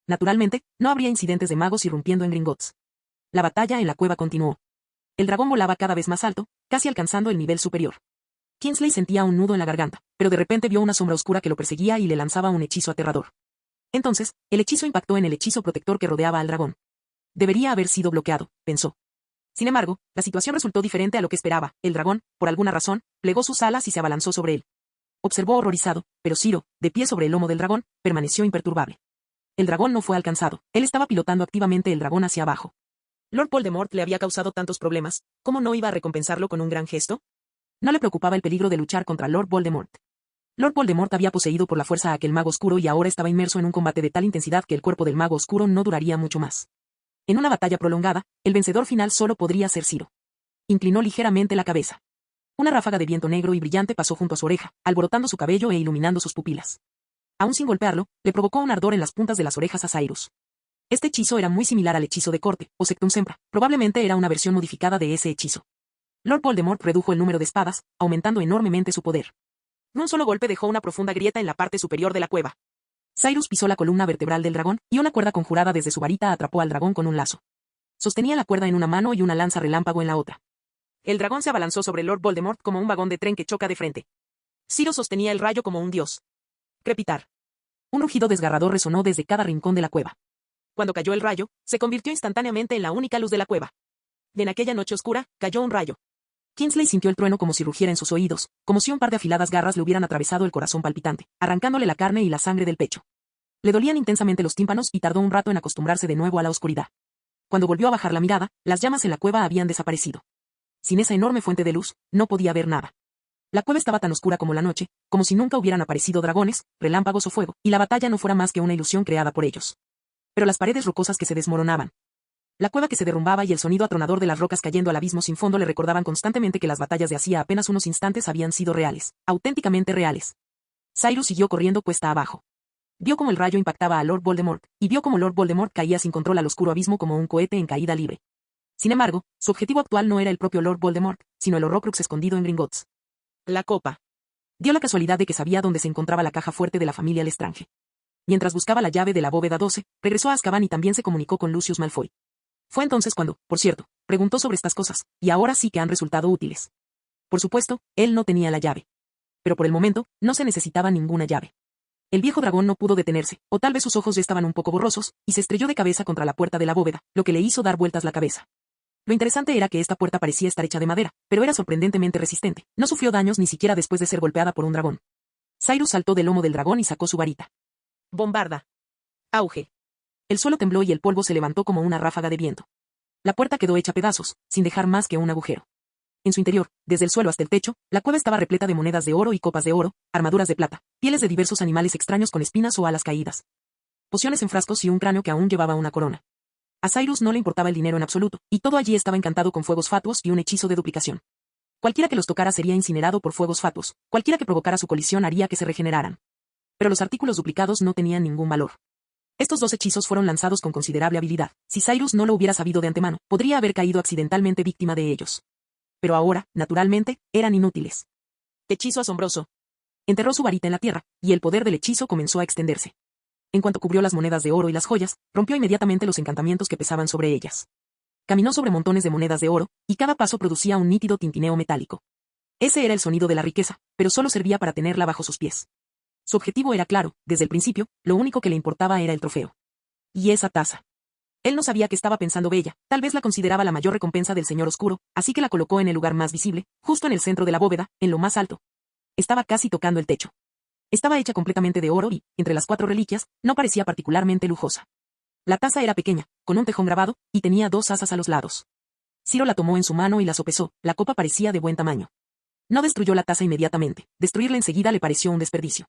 Naturalmente, no habría incidentes de magos irrumpiendo en Gringotts. La batalla en la cueva continuó. El dragón volaba cada vez más alto, casi alcanzando el nivel superior. Kingsley sentía un nudo en la garganta, pero de repente vio una sombra oscura que lo perseguía y le lanzaba un hechizo aterrador. Entonces, el hechizo impactó en el hechizo protector que rodeaba al dragón. Debería haber sido bloqueado, pensó. Sin embargo, la situación resultó diferente a lo que esperaba. El dragón, por alguna razón, plegó sus alas y se abalanzó sobre él. Observó horrorizado, pero Ciro, de pie sobre el lomo del dragón, permaneció imperturbable. El dragón no fue alcanzado, él estaba pilotando activamente el dragón hacia abajo. Lord Voldemort le había causado tantos problemas, ¿cómo no iba a recompensarlo con un gran gesto? No le preocupaba el peligro de luchar contra Lord Voldemort. Lord Voldemort había poseído por la fuerza a aquel mago oscuro y ahora estaba inmerso en un combate de tal intensidad que el cuerpo del mago oscuro no duraría mucho más. En una batalla prolongada, el vencedor final solo podría ser Ciro. Inclinó ligeramente la cabeza. Una ráfaga de viento negro y brillante pasó junto a su oreja, alborotando su cabello e iluminando sus pupilas. Aún sin golpearlo, le provocó un ardor en las puntas de las orejas a Cyrus. Este hechizo era muy similar al hechizo de corte, o Sectum Sempra, probablemente era una versión modificada de ese hechizo. Lord Voldemort redujo el número de espadas, aumentando enormemente su poder. Un solo golpe dejó una profunda grieta en la parte superior de la cueva. Cyrus pisó la columna vertebral del dragón, y una cuerda conjurada desde su varita atrapó al dragón con un lazo. Sostenía la cuerda en una mano y una lanza relámpago en la otra. El dragón se abalanzó sobre Lord Voldemort como un vagón de tren que choca de frente. Ciro sostenía el rayo como un dios. Crepitar. Un rugido desgarrador resonó desde cada rincón de la cueva. Cuando cayó el rayo, se convirtió instantáneamente en la única luz de la cueva. En aquella noche oscura, cayó un rayo. Kingsley sintió el trueno como si rugiera en sus oídos, como si un par de afiladas garras le hubieran atravesado el corazón palpitante, arrancándole la carne y la sangre del pecho. Le dolían intensamente los tímpanos y tardó un rato en acostumbrarse de nuevo a la oscuridad. Cuando volvió a bajar la mirada, las llamas en la cueva habían desaparecido. Sin esa enorme fuente de luz, no podía ver nada. La cueva estaba tan oscura como la noche, como si nunca hubieran aparecido dragones, relámpagos o fuego, y la batalla no fuera más que una ilusión creada por ellos. Pero las paredes rocosas que se desmoronaban. La cueva que se derrumbaba y el sonido atronador de las rocas cayendo al abismo sin fondo le recordaban constantemente que las batallas de hacía apenas unos instantes habían sido reales, auténticamente reales. Cyrus siguió corriendo cuesta abajo. Vio cómo el rayo impactaba a Lord Voldemort, y vio cómo Lord Voldemort caía sin control al oscuro abismo como un cohete en caída libre. Sin embargo, su objetivo actual no era el propio Lord Voldemort, sino el Horrocrux escondido en Gringotts. La copa. Dio la casualidad de que sabía dónde se encontraba la caja fuerte de la familia Lestrange. Mientras buscaba la llave de la bóveda 12, regresó a Azkaban y también se comunicó con Lucius Malfoy. Fue entonces cuando, por cierto, preguntó sobre estas cosas, y ahora sí que han resultado útiles. Por supuesto, él no tenía la llave. Pero por el momento, no se necesitaba ninguna llave. El viejo dragón no pudo detenerse, o tal vez sus ojos ya estaban un poco borrosos, y se estrelló de cabeza contra la puerta de la bóveda, lo que le hizo dar vueltas la cabeza. Lo interesante era que esta puerta parecía estar hecha de madera, pero era sorprendentemente resistente. No sufrió daños ni siquiera después de ser golpeada por un dragón. Cyrus saltó del lomo del dragón y sacó su varita. Bombarda. Auge. El suelo tembló y el polvo se levantó como una ráfaga de viento. La puerta quedó hecha pedazos, sin dejar más que un agujero. En su interior, desde el suelo hasta el techo, la cueva estaba repleta de monedas de oro y copas de oro, armaduras de plata, pieles de diversos animales extraños con espinas o alas caídas, pociones en frascos y un cráneo que aún llevaba una corona. A Cyrus no le importaba el dinero en absoluto, y todo allí estaba encantado con fuegos fatuos y un hechizo de duplicación. Cualquiera que los tocara sería incinerado por fuegos fatuos, cualquiera que provocara su colisión haría que se regeneraran. Pero los artículos duplicados no tenían ningún valor. Estos dos hechizos fueron lanzados con considerable habilidad. Si Cyrus no lo hubiera sabido de antemano, podría haber caído accidentalmente víctima de ellos. Pero ahora, naturalmente, eran inútiles. Hechizo asombroso. Enterró su varita en la tierra, y el poder del hechizo comenzó a extenderse. En cuanto cubrió las monedas de oro y las joyas, rompió inmediatamente los encantamientos que pesaban sobre ellas. Caminó sobre montones de monedas de oro, y cada paso producía un nítido tintineo metálico. Ese era el sonido de la riqueza, pero solo servía para tenerla bajo sus pies. Su objetivo era claro, desde el principio, lo único que le importaba era el trofeo. Y esa taza. Él no sabía que estaba pensando Bella, tal vez la consideraba la mayor recompensa del Señor Oscuro, así que la colocó en el lugar más visible, justo en el centro de la bóveda, en lo más alto. Estaba casi tocando el techo. Estaba hecha completamente de oro y, entre las 4 reliquias, no parecía particularmente lujosa. La taza era pequeña, con un tejón grabado, y tenía 2 asas a los lados. Ciro la tomó en su mano y la sopesó, la copa parecía de buen tamaño. No destruyó la taza inmediatamente, destruirla enseguida le pareció un desperdicio.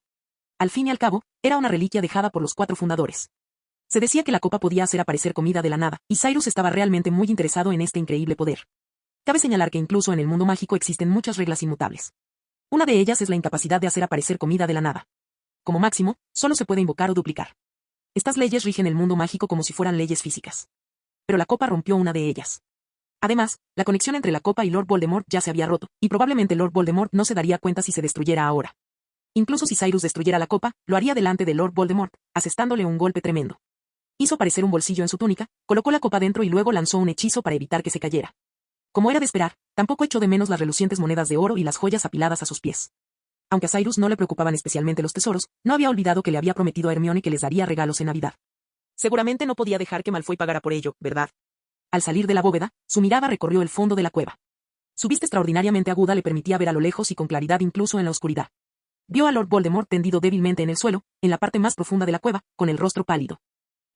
Al fin y al cabo, era una reliquia dejada por los 4 fundadores. Se decía que la copa podía hacer aparecer comida de la nada, y Cyrus estaba realmente muy interesado en este increíble poder. Cabe señalar que incluso en el mundo mágico existen muchas reglas inmutables. Una de ellas es la incapacidad de hacer aparecer comida de la nada. Como máximo, solo se puede invocar o duplicar. Estas leyes rigen el mundo mágico como si fueran leyes físicas. Pero la copa rompió una de ellas. Además, la conexión entre la copa y Lord Voldemort ya se había roto, y probablemente Lord Voldemort no se daría cuenta si se destruyera ahora. Incluso si Cyrus destruyera la copa, lo haría delante de Lord Voldemort, asestándole un golpe tremendo. Hizo aparecer un bolsillo en su túnica, colocó la copa dentro y luego lanzó un hechizo para evitar que se cayera. Como era de esperar, tampoco echó de menos las relucientes monedas de oro y las joyas apiladas a sus pies. Aunque a Cyrus no le preocupaban especialmente los tesoros, no había olvidado que le había prometido a Hermione que les daría regalos en Navidad. Seguramente no podía dejar que Malfoy pagara por ello, ¿verdad? Al salir de la bóveda, su mirada recorrió el fondo de la cueva. Su vista extraordinariamente aguda le permitía ver a lo lejos y con claridad incluso en la oscuridad. Vio a Lord Voldemort tendido débilmente en el suelo, en la parte más profunda de la cueva, con el rostro pálido.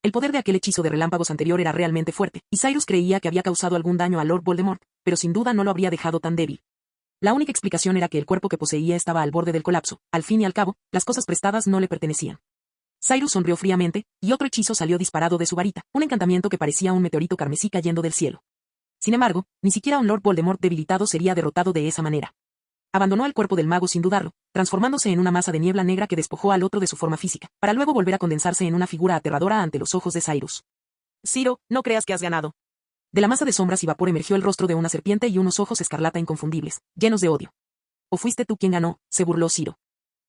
El poder de aquel hechizo de relámpagos anterior era realmente fuerte, y Cyrus creía que había causado algún daño a Lord Voldemort, pero sin duda no lo habría dejado tan débil. La única explicación era que el cuerpo que poseía estaba al borde del colapso. Al fin y al cabo, las cosas prestadas no le pertenecían. Cyrus sonrió fríamente, y otro hechizo salió disparado de su varita, un encantamiento que parecía un meteorito carmesí cayendo del cielo. Sin embargo, ni siquiera un Lord Voldemort debilitado sería derrotado de esa manera. Abandonó el cuerpo del mago sin dudarlo, transformándose en una masa de niebla negra que despojó al otro de su forma física, para luego volver a condensarse en una figura aterradora ante los ojos de Cyrus. Ciro, no creas que has ganado. De la masa de sombras y vapor emergió el rostro de una serpiente y unos ojos escarlata inconfundibles, llenos de odio. ¿O fuiste tú quien ganó?, se burló Ciro.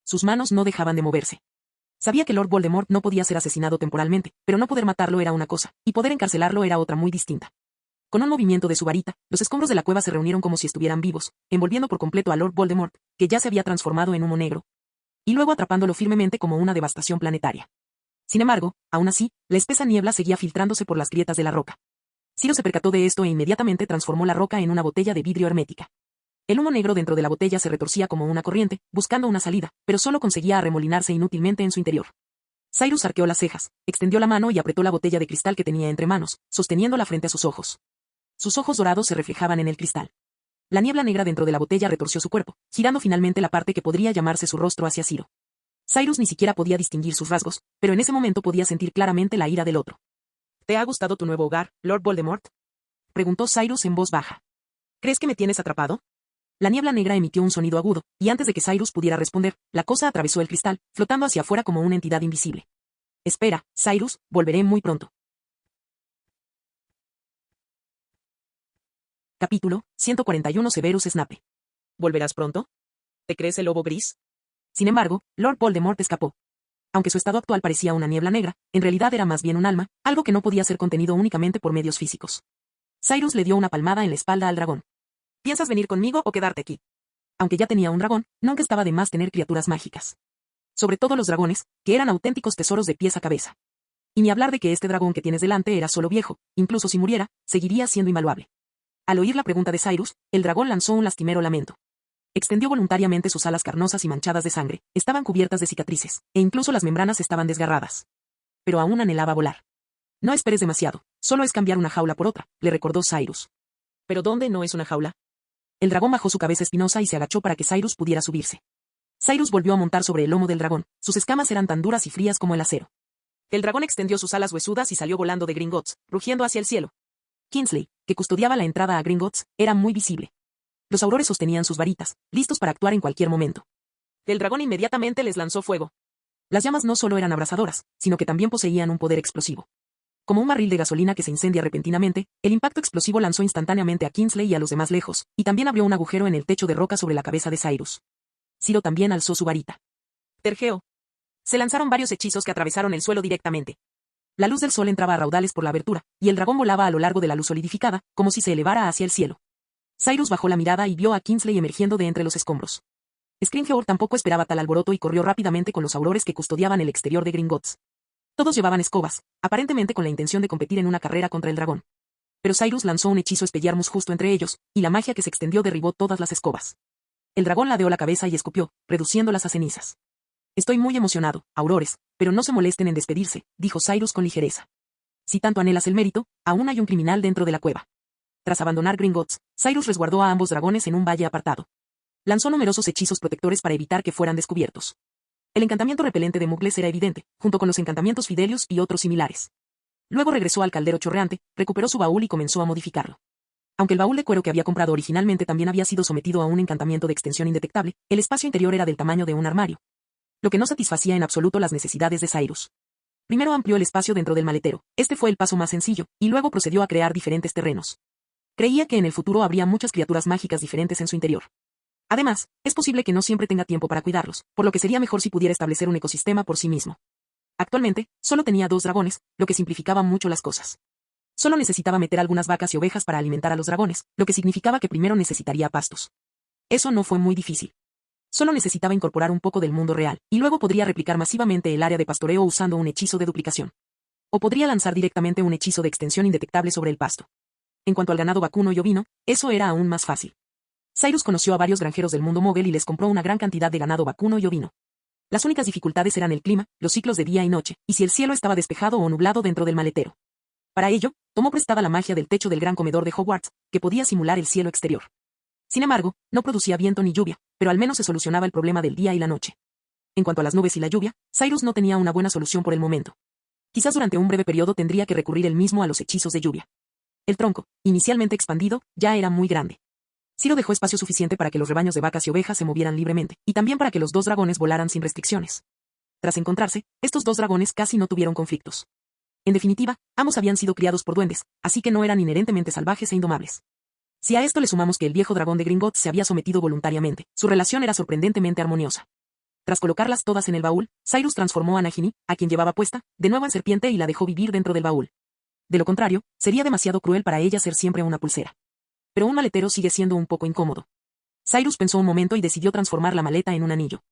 Sus manos no dejaban de moverse. Sabía que Lord Voldemort no podía ser asesinado temporalmente, pero no poder matarlo era una cosa, y poder encarcelarlo era otra muy distinta. Con un movimiento de su varita, los escombros de la cueva se reunieron como si estuvieran vivos, envolviendo por completo a Lord Voldemort, que ya se había transformado en humo negro, y luego atrapándolo firmemente como una devastación planetaria. Sin embargo, aún así, la espesa niebla seguía filtrándose por las grietas de la roca. Ciro se percató de esto e inmediatamente transformó la roca en una botella de vidrio hermética. El humo negro dentro de la botella se retorcía como una corriente, buscando una salida, pero solo conseguía arremolinarse inútilmente en su interior. Cyrus arqueó las cejas, extendió la mano y apretó la botella de cristal que tenía entre manos, sosteniéndola frente a sus ojos. Sus ojos dorados se reflejaban en el cristal. La niebla negra dentro de la botella retorció su cuerpo, girando finalmente la parte que podría llamarse su rostro hacia Ciro. Cyrus ni siquiera podía distinguir sus rasgos, pero en ese momento podía sentir claramente la ira del otro. ¿Te ha gustado tu nuevo hogar, Lord Voldemort? Preguntó Cyrus en voz baja. ¿Crees que me tienes atrapado? La niebla negra emitió un sonido agudo, y antes de que Cyrus pudiera responder, la cosa atravesó el cristal, flotando hacia afuera como una entidad invisible. Espera, Cyrus, volveré muy pronto. Capítulo 141 Severus Snape. ¿Volverás pronto? ¿Te crees el lobo gris? Sin embargo, Lord Voldemort escapó. Aunque su estado actual parecía una niebla negra, en realidad era más bien un alma, algo que no podía ser contenido únicamente por medios físicos. Cyrus le dio una palmada en la espalda al dragón. ¿Piensas venir conmigo o quedarte aquí? Aunque ya tenía un dragón, nunca estaba de más tener criaturas mágicas. Sobre todo los dragones, que eran auténticos tesoros de pies a cabeza. Y ni hablar de que este dragón que tienes delante era solo viejo, incluso si muriera, seguiría siendo invaluable. Al oír la pregunta de Cyrus, el dragón lanzó un lastimero lamento. Extendió voluntariamente sus alas carnosas y manchadas de sangre, estaban cubiertas de cicatrices, e incluso las membranas estaban desgarradas. Pero aún anhelaba volar. No esperes demasiado, solo es cambiar una jaula por otra, le recordó Cyrus. ¿Pero dónde no es una jaula? El dragón bajó su cabeza espinosa y se agachó para que Cyrus pudiera subirse. Cyrus volvió a montar sobre el lomo del dragón, sus escamas eran tan duras y frías como el acero. El dragón extendió sus alas huesudas y salió volando de Gringotts, rugiendo hacia el cielo. Kingsley, que custodiaba la entrada a Gringotts, era muy visible. Los aurores sostenían sus varitas, listos para actuar en cualquier momento. El dragón inmediatamente les lanzó fuego. Las llamas no solo eran abrasadoras, sino que también poseían un poder explosivo. Como un barril de gasolina que se incendia repentinamente, el impacto explosivo lanzó instantáneamente a Kingsley y a los demás lejos, y también abrió un agujero en el techo de roca sobre la cabeza de Cyrus. Ciro también alzó su varita. Tergeo. Se lanzaron varios hechizos que atravesaron el suelo directamente. La luz del sol entraba a raudales por la abertura, y el dragón volaba a lo largo de la luz solidificada, como si se elevara hacia el cielo. Cyrus bajó la mirada y vio a Kingsley emergiendo de entre los escombros. Scrimgeour tampoco esperaba tal alboroto y corrió rápidamente con los aurores que custodiaban el exterior de Gringotts. Todos llevaban escobas, aparentemente con la intención de competir en una carrera contra el dragón. Pero Cyrus lanzó un hechizo Expelliarmus justo entre ellos, y la magia que se extendió derribó todas las escobas. El dragón ladeó la cabeza y escupió, reduciéndolas a cenizas. Estoy muy emocionado, aurores, pero no se molesten en despedirse, dijo Cyrus con ligereza. Si tanto anhelas el mérito, aún hay un criminal dentro de la cueva. Tras abandonar Gringotts, Cyrus resguardó a ambos dragones en un valle apartado. Lanzó numerosos hechizos protectores para evitar que fueran descubiertos. El encantamiento repelente de Mugles era evidente, junto con los encantamientos Fidelius y otros similares. Luego regresó al caldero chorreante, recuperó su baúl y comenzó a modificarlo. Aunque el baúl de cuero que había comprado originalmente también había sido sometido a un encantamiento de extensión indetectable, el espacio interior era del tamaño de un armario. Lo que no satisfacía en absoluto las necesidades de Cyrus. Primero amplió el espacio dentro del maletero, este fue el paso más sencillo, y luego procedió a crear diferentes terrenos. Creía que en el futuro habría muchas criaturas mágicas diferentes en su interior. Además, es posible que no siempre tenga tiempo para cuidarlos, por lo que sería mejor si pudiera establecer un ecosistema por sí mismo. Actualmente, solo tenía 2 dragones, lo que simplificaba mucho las cosas. Solo necesitaba meter algunas vacas y ovejas para alimentar a los dragones, lo que significaba que primero necesitaría pastos. Eso no fue muy difícil. Solo necesitaba incorporar un poco del mundo real, y luego podría replicar masivamente el área de pastoreo usando un hechizo de duplicación. O podría lanzar directamente un hechizo de extensión indetectable sobre el pasto. En cuanto al ganado vacuno y ovino, eso era aún más fácil. Cyrus conoció a varios granjeros del mundo móvil y les compró una gran cantidad de ganado vacuno y ovino. Las únicas dificultades eran el clima, los ciclos de día y noche, y si el cielo estaba despejado o nublado dentro del maletero. Para ello, tomó prestada la magia del techo del gran comedor de Hogwarts, que podía simular el cielo exterior. Sin embargo, no producía viento ni lluvia, pero al menos se solucionaba el problema del día y la noche. En cuanto a las nubes y la lluvia, Cyrus no tenía una buena solución por el momento. Quizás durante un breve periodo tendría que recurrir él mismo a los hechizos de lluvia. El tronco, inicialmente expandido, ya era muy grande. Ciro dejó espacio suficiente para que los rebaños de vacas y ovejas se movieran libremente, y también para que los 2 dragones volaran sin restricciones. Tras encontrarse, estos 2 dragones casi no tuvieron conflictos. En definitiva, ambos habían sido criados por duendes, así que no eran inherentemente salvajes e indomables. Si a esto le sumamos que el viejo dragón de Gringotts se había sometido voluntariamente, su relación era sorprendentemente armoniosa. Tras colocarlas todas en el baúl, Cyrus transformó a Nagini, a quien llevaba puesta, de nuevo en serpiente y la dejó vivir dentro del baúl. De lo contrario, sería demasiado cruel para ella ser siempre una pulsera. Pero un maletero sigue siendo un poco incómodo. Cyrus pensó un momento y decidió transformar la maleta en un anillo.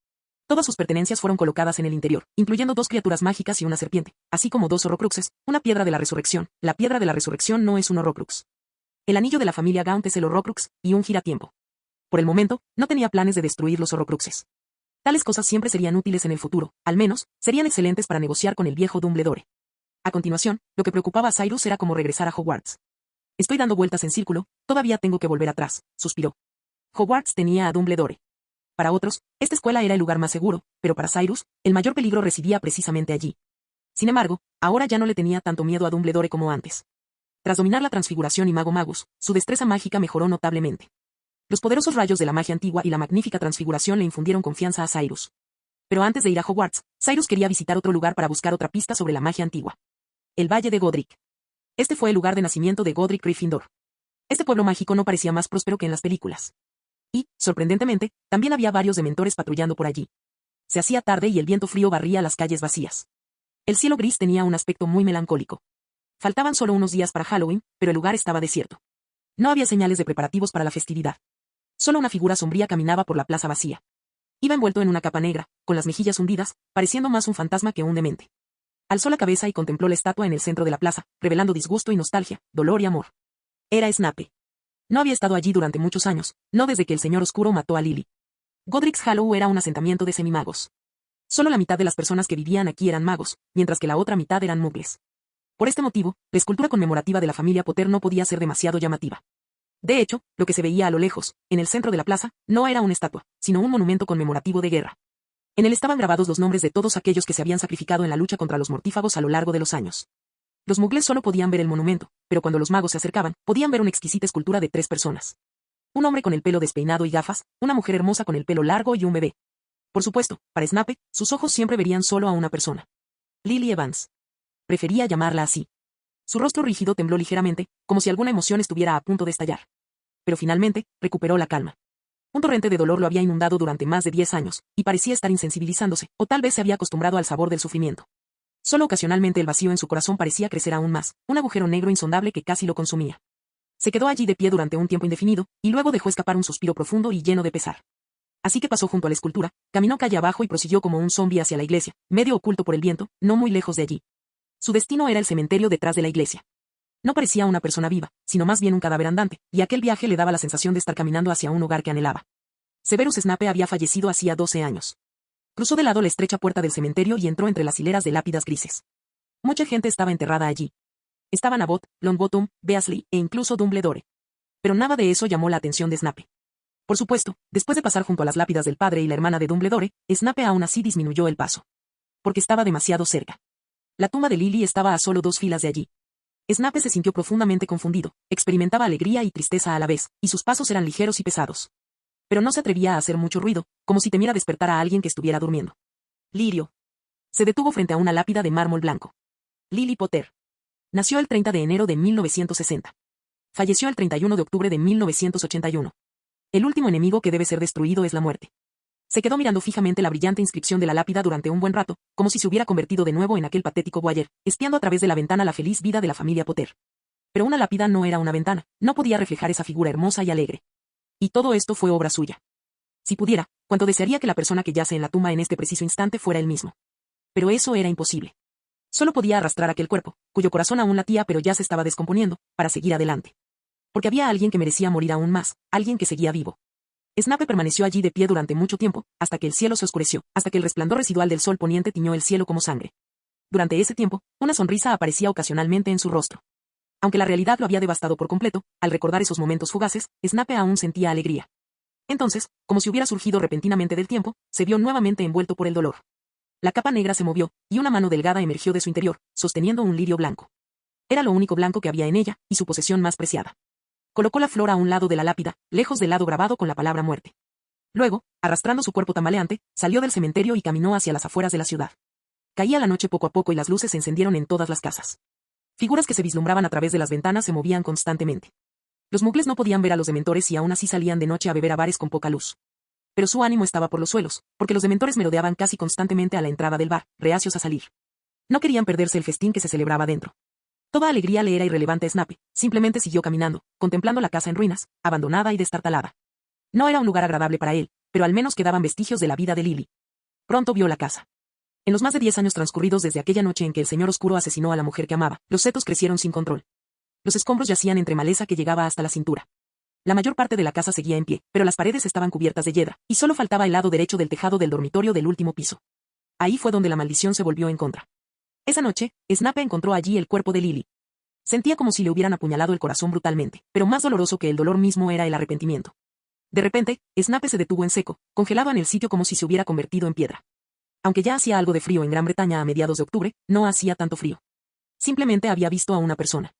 Todas sus pertenencias fueron colocadas en el interior, incluyendo 2 criaturas mágicas y una serpiente, así como 2 horrocruxes, una piedra de la resurrección. La piedra de la resurrección no es un horrocrux. El anillo de la familia Gaunt es el horrocrux, y un giratiempo. Por el momento, no tenía planes de destruir los horrocruxes. Tales cosas siempre serían útiles en el futuro, al menos, serían excelentes para negociar con el viejo Dumbledore. A continuación, lo que preocupaba a Cyrus era cómo regresar a Hogwarts. Estoy dando vueltas en círculo, todavía tengo que volver atrás, suspiró. Hogwarts tenía a Dumbledore. Para otros, esta escuela era el lugar más seguro, pero para Cyrus, el mayor peligro residía precisamente allí. Sin embargo, ahora ya no le tenía tanto miedo a Dumbledore como antes. Tras dominar la transfiguración y Mago Magus, su destreza mágica mejoró notablemente. Los poderosos rayos de la magia antigua y la magnífica transfiguración le infundieron confianza a Cyrus. Pero antes de ir a Hogwarts, Cyrus quería visitar otro lugar para buscar otra pista sobre la magia antigua. El Valle de Godric. Este fue el lugar de nacimiento de Godric Gryffindor. Este pueblo mágico no parecía más próspero que en las películas. Y, sorprendentemente, también había varios dementores patrullando por allí. Se hacía tarde y el viento frío barría las calles vacías. El cielo gris tenía un aspecto muy melancólico. Faltaban solo unos días para Halloween, pero el lugar estaba desierto. No había señales de preparativos para la festividad. Solo una figura sombría caminaba por la plaza vacía. Iba envuelto en una capa negra, con las mejillas hundidas, pareciendo más un fantasma que un demente. Alzó la cabeza y contempló la estatua en el centro de la plaza, revelando disgusto y nostalgia, dolor y amor. Era Snape. No había estado allí durante muchos años, no desde que el Señor Oscuro mató a Lily. Godric's Hollow era un asentamiento de semimagos. Solo la mitad de las personas que vivían aquí eran magos, mientras que la otra mitad eran muggles. Por este motivo, la escultura conmemorativa de la familia Potter no podía ser demasiado llamativa. De hecho, lo que se veía a lo lejos, en el centro de la plaza, no era una estatua, sino un monumento conmemorativo de guerra. En él estaban grabados los nombres de todos aquellos que se habían sacrificado en la lucha contra los mortífagos a lo largo de los años. Los muggles solo podían ver el monumento, pero cuando los magos se acercaban, podían ver una exquisita escultura de 3 personas. Un hombre con el pelo despeinado y gafas, una mujer hermosa con el pelo largo y un bebé. Por supuesto, para Snape, sus ojos siempre verían solo a una persona. Lily Evans. Prefería llamarla así. Su rostro rígido tembló ligeramente, como si alguna emoción estuviera a punto de estallar. Pero finalmente, recuperó la calma. Un torrente de dolor lo había inundado durante más de 10 años, y parecía estar insensibilizándose, o tal vez se había acostumbrado al sabor del sufrimiento. Solo ocasionalmente el vacío en su corazón parecía crecer aún más, un agujero negro insondable que casi lo consumía. Se quedó allí de pie durante un tiempo indefinido, y luego dejó escapar un suspiro profundo y lleno de pesar. Así que pasó junto a la escultura, caminó calle abajo y prosiguió como un zombi hacia la iglesia, medio oculto por el viento, no muy lejos de allí. Su destino era el cementerio detrás de la iglesia. No parecía una persona viva, sino más bien un cadáver andante, y aquel viaje le daba la sensación de estar caminando hacia un hogar que anhelaba. Severus Snape había fallecido hacía 12 años. Cruzó de lado la estrecha puerta del cementerio y entró entre las hileras de lápidas grises. Mucha gente estaba enterrada allí. Estaban Abbott, Longbottom, Weasley e incluso Dumbledore. Pero nada de eso llamó la atención de Snape. Por supuesto, después de pasar junto a las lápidas del padre y la hermana de Dumbledore, Snape aún así disminuyó el paso. Porque estaba demasiado cerca. La tumba de Lily estaba a solo 2 filas de allí. Snape se sintió profundamente confundido, experimentaba alegría y tristeza a la vez, y sus pasos eran ligeros y pesados. Pero no se atrevía a hacer mucho ruido, como si temiera despertar a alguien que estuviera durmiendo. Lirio. Se detuvo frente a una lápida de mármol blanco. Lily Potter. Nació el 30 de enero de 1960. Falleció el 31 de octubre de 1981. El último enemigo que debe ser destruido es la muerte. Se quedó mirando fijamente la brillante inscripción de la lápida durante un buen rato, como si se hubiera convertido de nuevo en aquel patético voyeur, espiando a través de la ventana la feliz vida de la familia Potter. Pero una lápida no era una ventana, no podía reflejar esa figura hermosa y alegre. Y todo esto fue obra suya. Si pudiera, cuánto desearía que la persona que yace en la tumba en este preciso instante fuera él mismo. Pero eso era imposible. Solo podía arrastrar aquel cuerpo, cuyo corazón aún latía pero ya se estaba descomponiendo, para seguir adelante. Porque había alguien que merecía morir aún más, alguien que seguía vivo. Snape permaneció allí de pie durante mucho tiempo, hasta que el cielo se oscureció, hasta que el resplandor residual del sol poniente tiñó el cielo como sangre. Durante ese tiempo, una sonrisa aparecía ocasionalmente en su rostro. Aunque la realidad lo había devastado por completo, al recordar esos momentos fugaces, Snape aún sentía alegría. Entonces, como si hubiera surgido repentinamente del tiempo, se vio nuevamente envuelto por el dolor. La capa negra se movió, y una mano delgada emergió de su interior, sosteniendo un lirio blanco. Era lo único blanco que había en ella, y su posesión más preciada. Colocó la flor a un lado de la lápida, lejos del lado grabado con la palabra muerte. Luego, arrastrando su cuerpo tambaleante, salió del cementerio y caminó hacia las afueras de la ciudad. Caía la noche poco a poco y las luces se encendieron en todas las casas. Figuras que se vislumbraban a través de las ventanas se movían constantemente. Los muggles no podían ver a los dementores y aún así salían de noche a beber a bares con poca luz. Pero su ánimo estaba por los suelos, porque los dementores merodeaban casi constantemente a la entrada del bar, reacios a salir. No querían perderse el festín que se celebraba dentro. Toda alegría le era irrelevante a Snape, simplemente siguió caminando, contemplando la casa en ruinas, abandonada y destartalada. No era un lugar agradable para él, pero al menos quedaban vestigios de la vida de Lily. Pronto vio la casa. En los más de 10 años transcurridos desde aquella noche en que el Señor Oscuro asesinó a la mujer que amaba, los setos crecieron sin control. Los escombros yacían entre maleza que llegaba hasta la cintura. La mayor parte de la casa seguía en pie, pero las paredes estaban cubiertas de hiedra, y solo faltaba el lado derecho del tejado del dormitorio del último piso. Ahí fue donde la maldición se volvió en contra. Esa noche, Snape encontró allí el cuerpo de Lily. Sentía como si le hubieran apuñalado el corazón brutalmente, pero más doloroso que el dolor mismo era el arrepentimiento. De repente, Snape se detuvo en seco, congelado en el sitio como si se hubiera convertido en piedra. Aunque ya hacía algo de frío en Gran Bretaña a mediados de octubre, no hacía tanto frío. Simplemente había visto a una persona.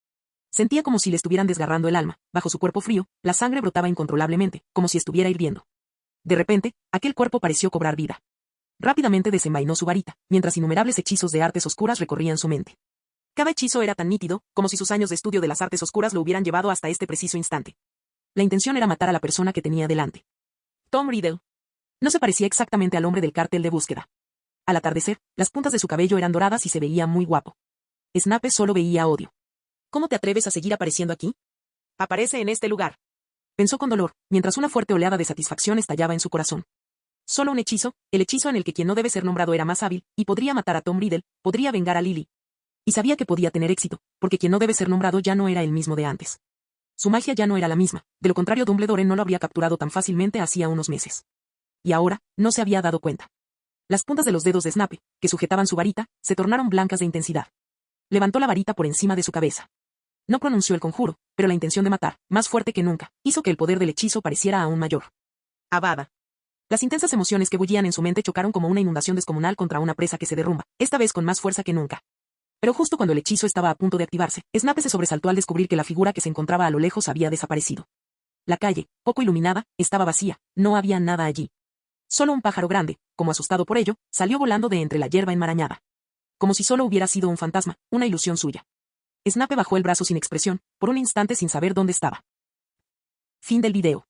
Sentía como si le estuvieran desgarrando el alma, bajo su cuerpo frío, la sangre brotaba incontrolablemente, como si estuviera hirviendo. De repente, aquel cuerpo pareció cobrar vida. Rápidamente desenvainó su varita, mientras innumerables hechizos de artes oscuras recorrían su mente. Cada hechizo era tan nítido, como si sus años de estudio de las artes oscuras lo hubieran llevado hasta este preciso instante. La intención era matar a la persona que tenía delante. Tom Riddle. No se parecía exactamente al hombre del cártel de búsqueda. Al atardecer, las puntas de su cabello eran doradas y se veía muy guapo. Snape solo veía odio. ¿Cómo te atreves a seguir apareciendo aquí? Aparece en este lugar. Pensó con dolor, mientras una fuerte oleada de satisfacción estallaba en su corazón. Solo un hechizo, el hechizo en el que quien no debe ser nombrado era más hábil, y podría matar a Tom Riddle, podría vengar a Lily. Y sabía que podía tener éxito, porque quien no debe ser nombrado ya no era el mismo de antes. Su magia ya no era la misma, de lo contrario Dumbledore no lo habría capturado tan fácilmente hacía unos meses. Y ahora, no se había dado cuenta. Las puntas de los dedos de Snape, que sujetaban su varita, se tornaron blancas de intensidad. Levantó la varita por encima de su cabeza. No pronunció el conjuro, pero la intención de matar, más fuerte que nunca, hizo que el poder del hechizo pareciera aún mayor. Avada. Las intensas emociones que bullían en su mente chocaron como una inundación descomunal contra una presa que se derrumba, esta vez con más fuerza que nunca. Pero justo cuando el hechizo estaba a punto de activarse, Snape se sobresaltó al descubrir que la figura que se encontraba a lo lejos había desaparecido. La calle, poco iluminada, estaba vacía, no había nada allí. Solo un pájaro grande, como asustado por ello, salió volando de entre la hierba enmarañada. Como si solo hubiera sido un fantasma, una ilusión suya. Snape bajó el brazo sin expresión, por un instante sin saber dónde estaba. Fin del video.